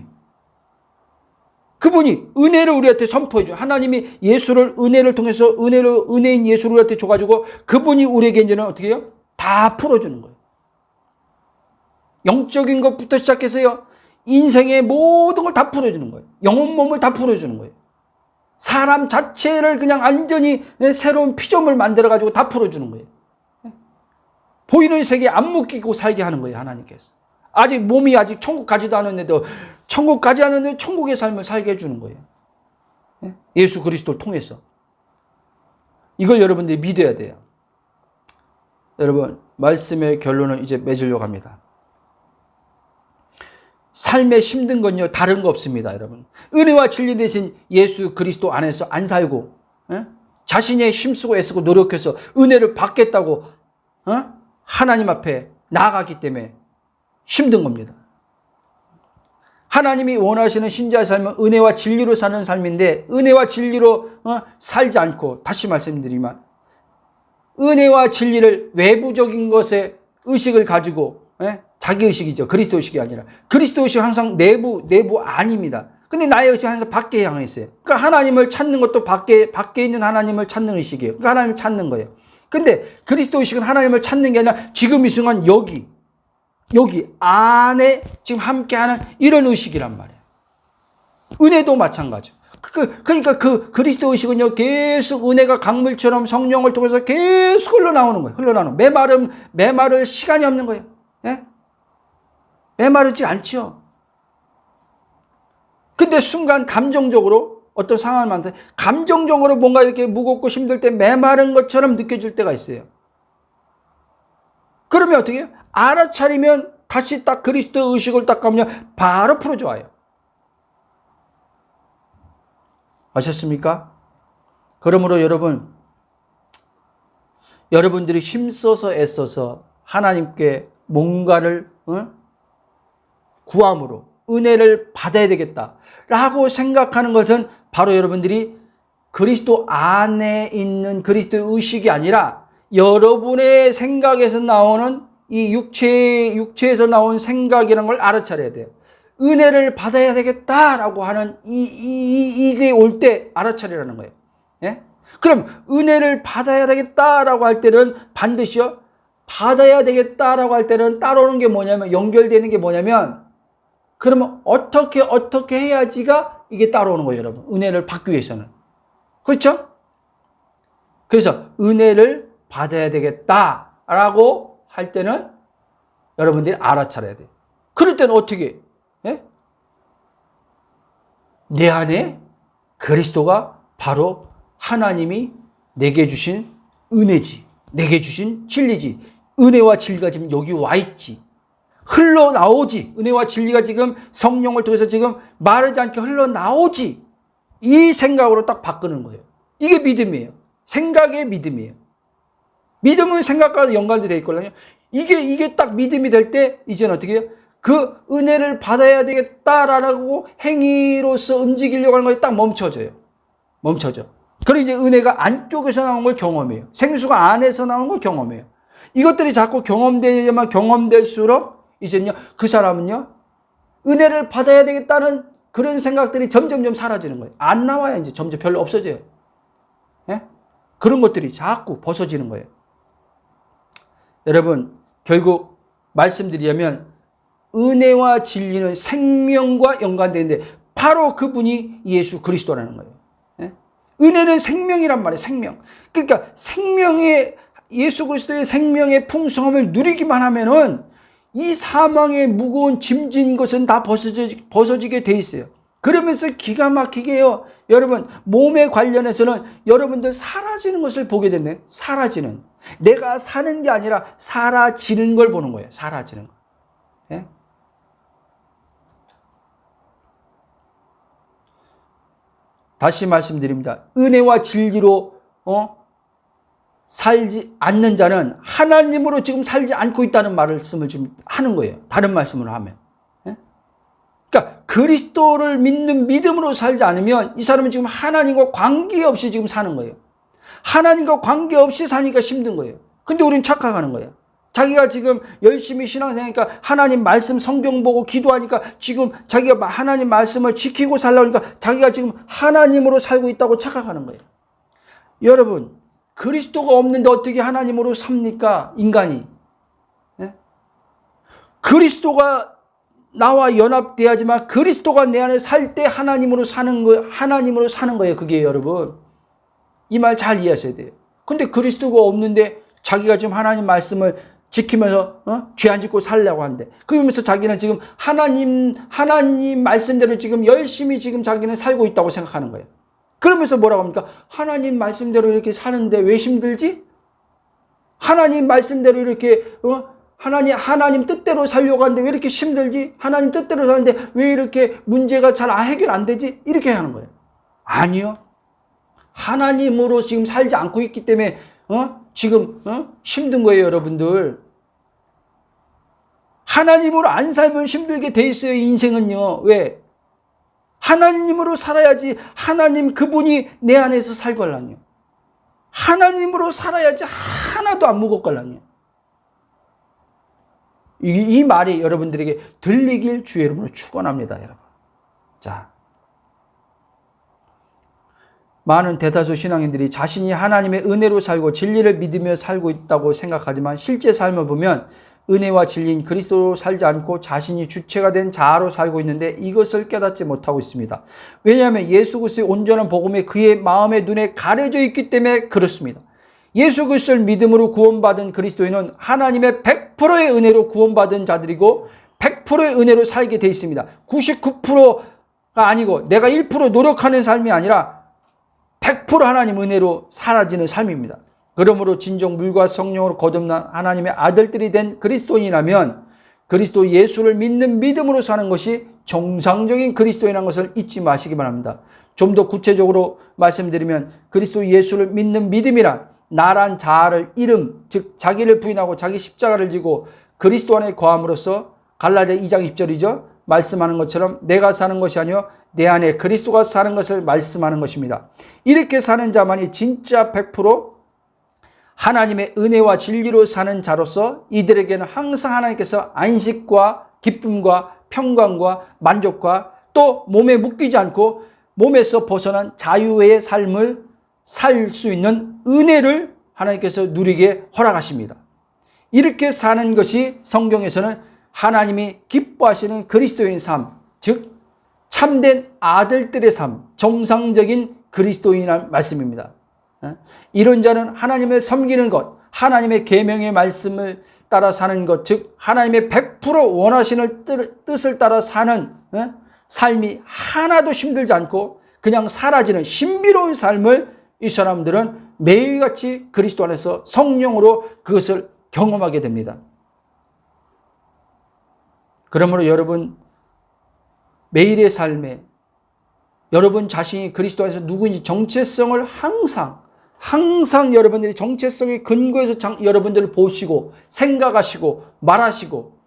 그분이 은혜를 우리한테 선포해줘. 하나님이 예수를 은혜를 통해서 은혜인 예수를 우리한테 줘가지고 그분이 우리에게 이제는 어떻게 해요? 다 풀어주는 거예요. 영적인 것부터 시작해서요, 인생의 모든 걸 다 풀어주는 거예요. 영혼 몸을 다 풀어주는 거예요. 사람 자체를 그냥 완전히 새로운 피조물 만들어가지고 다 풀어주는 거예요. 보이는 세계에 안 묶이고 살게 하는 거예요, 하나님께서. 아직 몸이 아직 천국 가지도 않았는데도 천국 가지 않았는데 천국의 삶을 살게 해주는 거예요. 예수 그리스도를 통해서. 이걸 여러분들이 믿어야 돼요. 여러분, 말씀의 결론을 이제 맺으려고 합니다. 삶에 힘든 건요 다른 거 없습니다, 여러분. 은혜와 진리 대신 예수 그리스도 안에서 안 살고 자신의 힘쓰고 애쓰고 노력해서 은혜를 받겠다고 하나님 앞에 나아가기 때문에 힘든 겁니다. 하나님이 원하시는 신자의 삶은 은혜와 진리로 사는 삶인데, 은혜와 진리로 살지 않고, 다시 말씀드리지만 은혜와 진리를 외부적인 것에 의식을 가지고, 자기 의식이죠. 그리스도 의식이 아니라. 그리스도 의식은 항상 내부 아닙니다. 근데 나의 의식은 항상 밖에 향해 있어요. 그러니까 하나님을 찾는 것도 밖에 있는 하나님을 찾는 의식이에요. 그러니까 하나님을 찾는 거예요. 근데 그리스도 의식은 하나님을 찾는 게 아니라 지금 이 순간 여기 안에 지금 함께하는 이런 의식이란 말이에요. 은혜도 마찬가지죠. 그러니까 그 그리스도 의식은요 계속 은혜가 강물처럼 성령을 통해서 계속 흘러나오는 거예요. 메마를 시간이 없는 거예요. 메마르지 않죠. 근데 순간 감정적으로 어떤 상황을 만들 때 감정적으로 뭔가 이렇게 무겁고 힘들 때 메마른 것처럼 느껴질 때가 있어요. 그러면 어떻게 해요? 알아차리면 다시 딱 그리스도 의식을 딱 가면 바로 풀어줘요. 아셨습니까? 그러므로 여러분들이 힘써서 애써서 하나님께 뭔가를 구함으로 은혜를 받아야 되겠다라고 생각하는 것은 바로 여러분들이 그리스도 안에 있는 그리스도의 의식이 아니라 여러분의 생각에서 나오는 이 육체에서 나온 생각이라는 걸 알아차려야 돼요. 은혜를 받아야 되겠다라고 하는 이게 올 때 알아차리라는 거예요. 그럼 은혜를 받아야 되겠다라고 할 때는 반드시요, 받아야 되겠다라고 할 때는 따라오는 게 뭐냐면, 연결되는 게 뭐냐면, 그러면 어떻게 해야지가 이게 따라오는 거예요, 여러분. 은혜를 받기 위해서는. 그렇죠? 그래서 은혜를 받아야 되겠다라고 할 때는 여러분들이 알아차려야 돼요. 그럴 때는 어떻게? 내 안에 그리스도가 바로 하나님이 내게 주신 은혜지, 내게 주신 진리지, 은혜와 진리가 지금 여기 와 있지. 흘러나오지. 은혜와 진리가 지금 성령을 통해서 지금 말하지 않게 흘러나오지. 이 생각으로 딱 바꾸는 거예요. 이게 믿음이에요. 생각의 믿음이에요. 믿음은 생각과 연관도 되어 있거든요. 이게 딱 믿음이 될 때 이제는 어떻게 해요? 그 은혜를 받아야 되겠다라고 행위로서 움직이려고 하는 것이 딱 멈춰져요. 그리고 이제 은혜가 안쪽에서 나오는 걸 경험해요. 생수가 안에서 나오는 걸 경험해요. 이것들이 자꾸 경험되야만 경험될수록 이제는요, 그 사람은요, 은혜를 받아야 되겠다는 그런 생각들이 점점점 사라지는 거예요. 안 나와요. 이제 점점 별로 없어져요. 예? 그런 것들이 자꾸 벗어지는 거예요. 여러분, 결국 말씀드리자면 은혜와 진리는 생명과 연관되는데 바로 그분이 예수 그리스도라는 거예요. 예? 은혜는 생명이란 말이에요. 생명. 그러니까 예수 그리스도의 생명의 풍성함을 누리기만 하면은 이 사망의 무거운 짐진 것은 다 벗어지게 돼 있어요. 그러면서 기가 막히게요. 여러분, 몸에 관련해서는 여러분들 사라지는 것을 보게 됐네. 사라지는. 내가 사는 게 아니라 사라지는 걸 보는 거예요. 사라지는 거. 예? 다시 말씀드립니다. 은혜와 진리로 살지 않는 자는 하나님으로 지금 살지 않고 있다는 말씀을 지금 하는 거예요. 다른 말씀으로 하면. 그러니까 그리스도를 믿는 믿음으로 살지 않으면 이 사람은 지금 하나님과 관계없이 지금 사는 거예요. 하나님과 관계없이 사니까 힘든 거예요. 근데 우리는 착각하는 거예요. 자기가 지금 열심히 신앙생활하니까 하나님 말씀 성경 보고 기도하니까 지금 자기가 하나님 말씀을 지키고 살려니까 자기가 지금 하나님으로 살고 있다고 착각하는 거예요. 여러분, 그리스도가 없는데 어떻게 하나님으로 삽니까? 인간이. 네? 그리스도가 나와 연합돼야지만 그리스도가 내 안에 살 때 하나님으로 사는 거예요. 그게 여러분. 이 말 잘 이해하셔야 돼요. 근데 그리스도가 없는데 자기가 지금 하나님 말씀을 지키면서 죄 안 짓고 살려고 하는데 그러면서 자기는 지금 하나님 말씀대로 지금 열심히 지금 자기는 살고 있다고 생각하는 거예요. 그러면서 뭐라고 합니까? 하나님 말씀대로 이렇게 사는데 왜 힘들지? 하나님 말씀대로 이렇게 하나님 뜻대로 살려고 하는데 왜 이렇게 힘들지? 하나님 뜻대로 사는데 왜 이렇게 문제가 잘 해결 안 되지? 이렇게 하는 거예요. 아니요. 하나님으로 지금 살지 않고 있기 때문에 지금 힘든 거예요, 여러분들. 하나님으로 안 살면 힘들게 돼 있어요, 인생은요. 왜? 하나님으로 살아야지 하나님 그분이 내 안에서 살걸랑요. 하나님으로 살아야지 하나도 안 무겁걸랑요. 이 말이 여러분들에게 들리길 주의 이름으로 축원합니다, 여러분. 자, 많은 대다수 신앙인들이 자신이 하나님의 은혜로 살고 진리를 믿으며 살고 있다고 생각하지만 실제 삶을 보면 은혜와 진리인 그리스도로 살지 않고 자신이 주체가 된 자아로 살고 있는데 이것을 깨닫지 못하고 있습니다. 왜냐하면 예수 그리스도의 온전한 복음이 그의 마음의 눈에 가려져 있기 때문에 그렇습니다. 예수 그리스도를 믿음으로 구원받은 그리스도인은 하나님의 100%의 은혜로 구원받은 자들이고 100%의 은혜로 살게 돼 있습니다. 99%가 아니고 내가 1% 노력하는 삶이 아니라 100% 하나님 은혜로 사라지는 삶입니다. 그러므로 진정 물과 성령으로 거듭난 하나님의 아들들이 된 그리스도인이라면 그리스도 예수를 믿는 믿음으로 사는 것이 정상적인 그리스도인이라는 것을 잊지 마시기 바랍니다. 좀 더 구체적으로 말씀드리면 그리스도 예수를 믿는 믿음이란 나란 자아를 즉 자기를 부인하고 자기 십자가를 지고 그리스도 안에 거함으로써 갈라디아 2장 10절이죠. 말씀하는 것처럼 내가 사는 것이 아니요 내 안에 그리스도가 사는 것을 말씀하는 것입니다. 이렇게 사는 자만이 진짜 100% 하나님의 은혜와 진리로 사는 자로서 이들에게는 항상 하나님께서 안식과 기쁨과 평강과 만족과 또 몸에 묶이지 않고 몸에서 벗어난 자유의 삶을 살 수 있는 은혜를 하나님께서 누리게 허락하십니다. 이렇게 사는 것이 성경에서는 하나님이 기뻐하시는 그리스도인 삶, 즉 참된 아들들의 삶, 정상적인 그리스도인이라는 말씀입니다. 이런 자는 하나님을 섬기는 것, 하나님의 계명의 말씀을 따라 사는 것, 즉 하나님의 100% 원하시는 뜻을 따라 사는 삶이 하나도 힘들지 않고 그냥 사라지는 신비로운 삶을 이 사람들은 매일같이 그리스도 안에서 성령으로 그것을 경험하게 됩니다. 그러므로 여러분 매일의 삶에 여러분 자신이 그리스도 안에서 누구인지 정체성을 항상 여러분들이 정체성의 근거에서 여러분들을 보시고 생각하시고 말하시고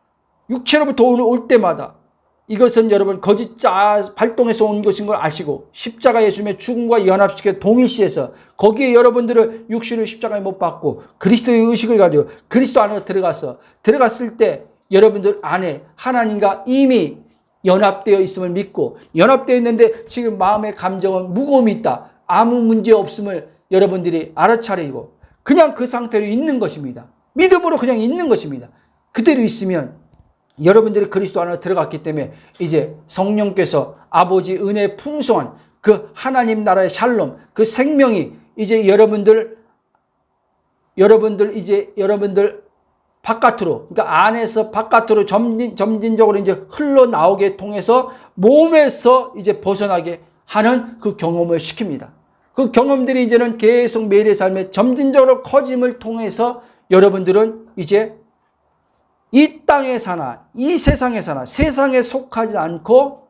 육체로부터 올 때마다 이것은 여러분 거짓 발동에서 온 것인 걸 아시고 십자가 예수님의 죽음과 연합시켜 동일시해서 거기에 여러분들을 육신을 십자가에 못 박고 그리스도의 의식을 가지고 그리스도 안으로 들어갔을 때 여러분들 안에 하나님과 이미 연합되어 있음을 믿고 연합되어 있는데 지금 마음의 감정은 무거움이 있다. 아무 문제 없음을 여러분들이 알아차리고 그냥 그 상태로 있는 것입니다. 믿음으로 그냥 있는 것입니다. 그대로 있으면 여러분들이 그리스도 안으로 들어갔기 때문에 이제 성령께서 아버지 은혜의 풍성한 그 하나님 나라의 샬롬, 그 생명이 이제 여러분들 바깥으로, 그러니까 안에서 바깥으로 점진적으로 이제 흘러나오게 통해서 몸에서 이제 벗어나게 하는 그 경험을 시킵니다. 그 경험들이 이제는 계속 매일의 삶에 점진적으로 커짐을 통해서 여러분들은 이제 이 땅에 사나 이 세상에 사나 세상에 속하지 않고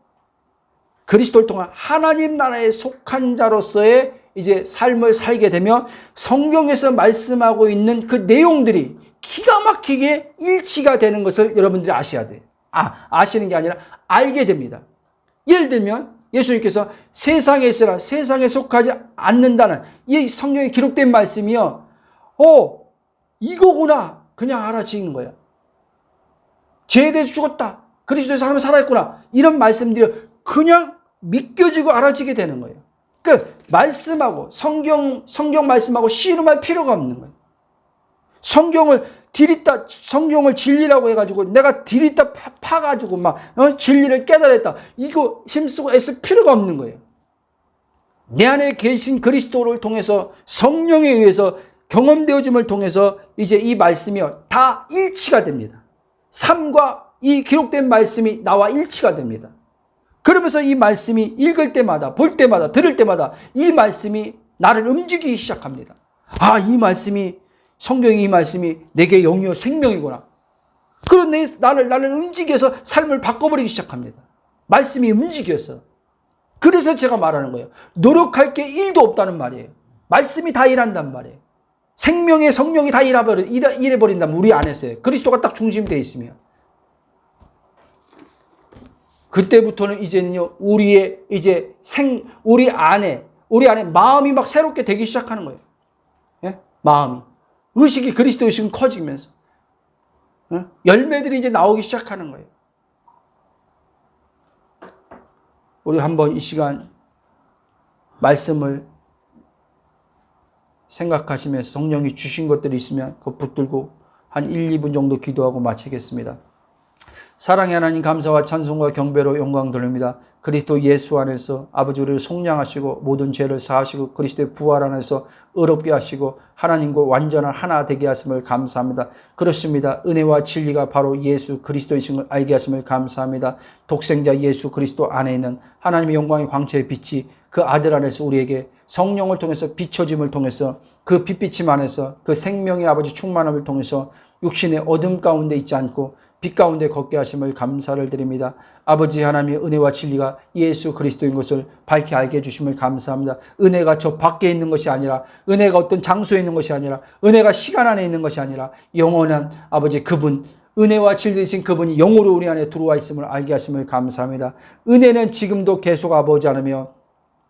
그리스도를 통한 하나님 나라에 속한 자로서의 이제 삶을 살게 되며 성경에서 말씀하고 있는 그 내용들이 기가 막히게 일치가 되는 것을 여러분들이 아셔야 돼요. 아시는 게 아니라 알게 됩니다. 예를 들면 예수님께서 세상에 있으라 세상에 속하지 않는다는 이 성경에 기록된 말씀이요. 이거구나. 그냥 알아지는 거예요. 죄에 대해서 죽었다. 그리스도에서 하나님 살아있구나. 이런 말씀들이 그냥 믿겨지고 알아지게 되는 거예요. 그 말씀하고 성경 말씀하고 씨름할 필요가 없는 거예요. 성경을 진리라고 해가지고 내가 디리다 파가지고 막 진리를 깨달았다. 이거 힘쓰고 애쓸 필요가 없는 거예요. 내 안에 계신 그리스도를 통해서 성령에 의해서 경험되어짐을 통해서 이제 이 말씀이요 다 일치가 됩니다. 삶과 이 기록된 말씀이 나와 일치가 됩니다. 그러면서 이 말씀이 읽을 때마다 볼 때마다 들을 때마다 이 말씀이 나를 움직이기 시작합니다. 성경의 이 말씀이 내게 영이요 생명이구나. 그런 나를 움직여서 삶을 바꿔버리기 시작합니다. 말씀이 움직여서. 그래서 제가 말하는 거예요. 노력할 게 1도 없다는 말이에요. 말씀이 다 일한단 말이에요. 생명의 성령이 다 일해버린다면 우리 안에서요. 그리스도가 딱 중심이 되어 있으면. 그때부터는 이제는요, 우리 안에 마음이 막 새롭게 되기 시작하는 거예요. 예? 마음이. 의식이 그리스도 의식은 커지면서. 열매들이 이제 나오기 시작하는 거예요. 우리 한번 이 시간 말씀을 생각하시면서 성령이 주신 것들이 있으면 그거 붙들고 한 1, 2분 정도 기도하고 마치겠습니다. 사랑의 하나님 감사와 찬송과 경배로 영광 돌립니다. 그리스도 예수 안에서 아버지 우리를 속량하시고 모든 죄를 사하시고 그리스도의 부활 안에서 의롭게 하시고 하나님과 완전한 하나 되게 하심을 감사합니다. 그렇습니다. 은혜와 진리가 바로 예수 그리스도이신 걸 알게 하심을 감사합니다. 독생자 예수 그리스도 안에 있는 하나님의 영광의 광채의 빛이 그 아들 안에서 우리에게 성령을 통해서 비춰짐을 통해서 그 빛비침 안에서 그 생명의 아버지 충만함을 통해서 육신의 어둠 가운데 있지 않고 빛 가운데 걷게 하심을 감사를 드립니다. 아버지 하나님의 은혜와 진리가 예수 그리스도인 것을 밝히 알게 해주심을 감사합니다. 은혜가 저 밖에 있는 것이 아니라 은혜가 어떤 장소에 있는 것이 아니라 은혜가 시간 안에 있는 것이 아니라 영원한 아버지 그분 은혜와 진리이신 그분이 영으로 우리 안에 들어와 있음을 알게 하심을 감사합니다. 은혜는 지금도 계속 아버지 하나며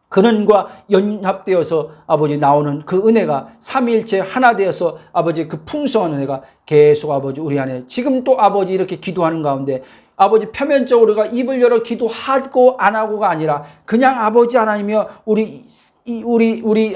그런과 연합되어서 아버지 나오는 그 은혜가 삼위일체 하나 되어서 아버지 그 풍성한 은혜가 계속 아버지 우리 안에 지금 또 아버지 이렇게 기도하는 가운데 아버지 표면적으로 우리가 입을 열어 기도하고 안 하고가 아니라 그냥 아버지 하나님이여 우리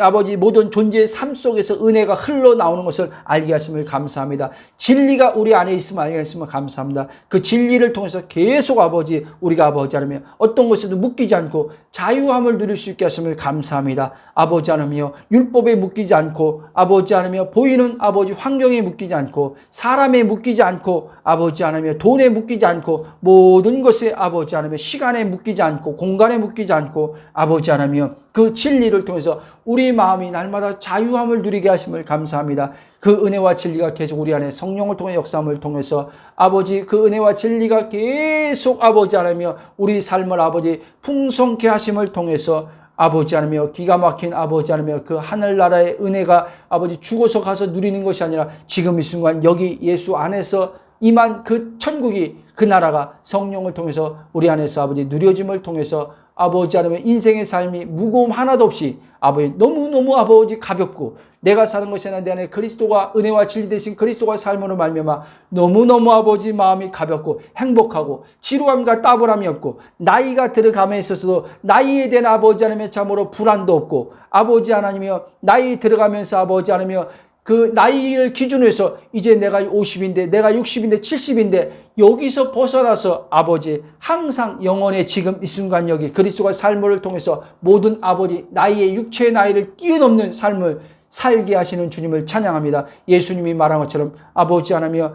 아버지 모든 존재의 삶 속에서 은혜가 흘러나오는 것을 알게 하심을 감사합니다. 진리가 우리 안에 있음을 알게 하심을 감사합니다. 그 진리를 통해서 계속 아버지 우리가 아버지 하나님 어떤 것에도 묶이지 않고 자유함을 누릴 수 있게 하심을 감사합니다. 아버지 하나님이여 율법에 묶이지 않고 아버지 하나님이여 보이는 아버지 환경에 묶이지 않고 사람에 묶이지 않고 아버지 하나님이여 돈에 묶이지 않고 모든 것에 아버지 하나님이여 시간에 묶이지 않고 공간에 묶이지 않고 아버지 하나님이여 그 진리를 통해서 우리 마음이 날마다 자유함을 누리게 하심을 감사합니다. 그 은혜와 진리가 계속 우리 안에 성령을 통해 역사함을 통해서 아버지 그 은혜와 진리가 계속 아버지 하나며 우리 삶을 아버지 풍성케 하심을 통해서 아버지 하나며 기가 막힌 아버지 하나며 그 하늘나라의 은혜가 아버지 죽어서 가서 누리는 것이 아니라 지금 이 순간 여기 예수 안에서 임한 그 천국이 그 나라가 성령을 통해서 우리 안에서 아버지 누려짐을 통해서 아버지 하나며 인생의 삶이 무거움 하나도 없이 아버지 너무너무 아버지 가볍고 내가 사는 것이 아니라 내 안에 그리스도가 은혜와 진리 되신 그리스도가 삶으로 말미암아 너무너무 아버지 마음이 가볍고 행복하고 지루함과 따분함이 없고 나이가 들어감에 있어서도 나이에 대한 아버지 하나며 참으로 불안도 없고 아버지 하나님이여 나이 들어가면서 아버지 하나며 그 나이를 기준으로 해서 이제 내가 50인데 내가 60인데 70인데 여기서 벗어나서 아버지 항상 영원의 지금 이 순간 여기 그리스도가 삶을 통해서 모든 아버지 나이의 육체의 나이를 뛰어넘는 삶을 살게 하시는 주님을 찬양합니다. 예수님이 말한 것처럼 아버지 하나며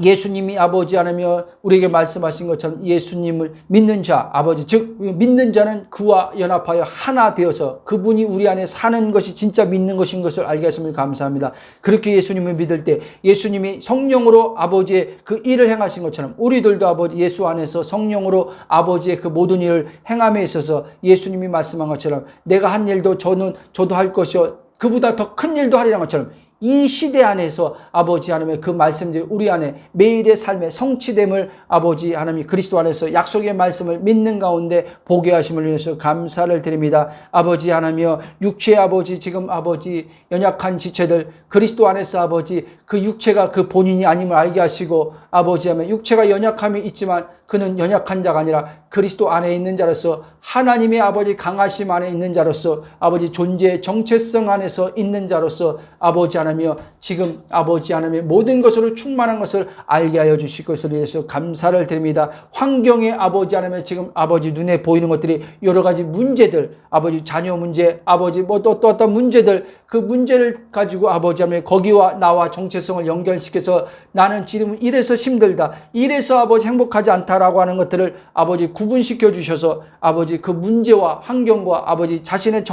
예수님이 아버지 하나며 우리에게 말씀하신 것처럼 예수님을 믿는 자 아버지 즉 믿는 자는 그와 연합하여 하나 되어서 그분이 우리 안에 사는 것이 진짜 믿는 것인 것을 알게 하심을 감사합니다. 그렇게 예수님을 믿을 때 예수님이 성령으로 아버지의 그 일을 행하신 것처럼 우리들도 아버지 예수 안에서 성령으로 아버지의 그 모든 일을 행함에 있어서 예수님이 말씀한 것처럼 내가 한 일도 저도 할 것이요 그보다 더 큰 일도 하리라는 것처럼 이 시대 안에서 아버지 하나님의 그 말씀들이 우리 안에 매일의 삶의 성취됨을 아버지 하나님 그리스도 안에서 약속의 말씀을 믿는 가운데 보게 하심을 위해서 감사를 드립니다. 아버지 하나님이여 육체의 아버지 지금 아버지 연약한 지체들 그리스도 안에서 아버지 그 육체가 그 본인이 아님을 알게 하시고 아버지 하면 육체가 연약함이 있지만 그는 연약한 자가 아니라 그리스도 안에 있는 자로서 하나님의 아버지 강하심 안에 있는 자로서 아버지 존재의 정체성 안에서 있는 자로서 아버지 하나며 지금 아버지 하나님의 모든 것으로 충만한 것을 알게 하여 주실 것을 위해서 감사를 드립니다. 환경의 아버지 하나며 지금 아버지 눈에 보이는 것들이 여러 가지 문제들 아버지 자녀 문제 아버지 뭐 또 어떤 문제들 그 문제를 가지고 아버지 하나님 거기와 나와 정체성을 연결시켜서 나는 지금 이래서 힘들다 이래서 아버지 행복하지 않다라고 하는 것들을 아버지 구분시켜 주셔서 아버지 그 문제와 환경과 아버지 자신의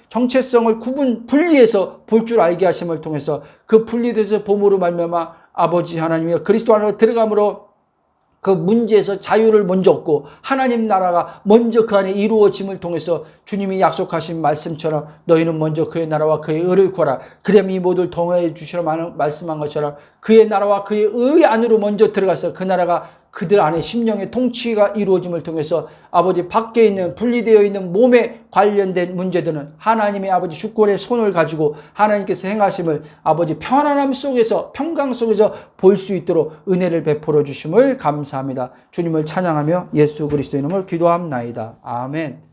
정체성을 분리해서 볼 줄 알게 하심을 통해서 그 분리돼서 봄으로 말미암아 아버지 하나님이 그리스도 안으로 들어감으로 그 문제에서 자유를 먼저 얻고 하나님 나라가 먼저 그 안에 이루어짐을 통해서 주님이 약속하신 말씀처럼 너희는 먼저 그의 나라와 그의 의를 구하라. 그럼 이 모두를 더해 주시라 말씀한 것처럼 그의 나라와 그의 의 안으로 먼저 들어가서 그 나라가 그들 안에 심령의 통치가 이루어짐을 통해서 아버지 밖에 있는 분리되어 있는 몸에 관련된 문제들은 하나님의 아버지 주권의 손을 가지고 하나님께서 행하심을 아버지 편안함 속에서 평강 속에서 볼 수 있도록 은혜를 베풀어 주심을 감사합니다. 주님을 찬양하며 예수 그리스도의 이름으로 기도합나이다. 아멘.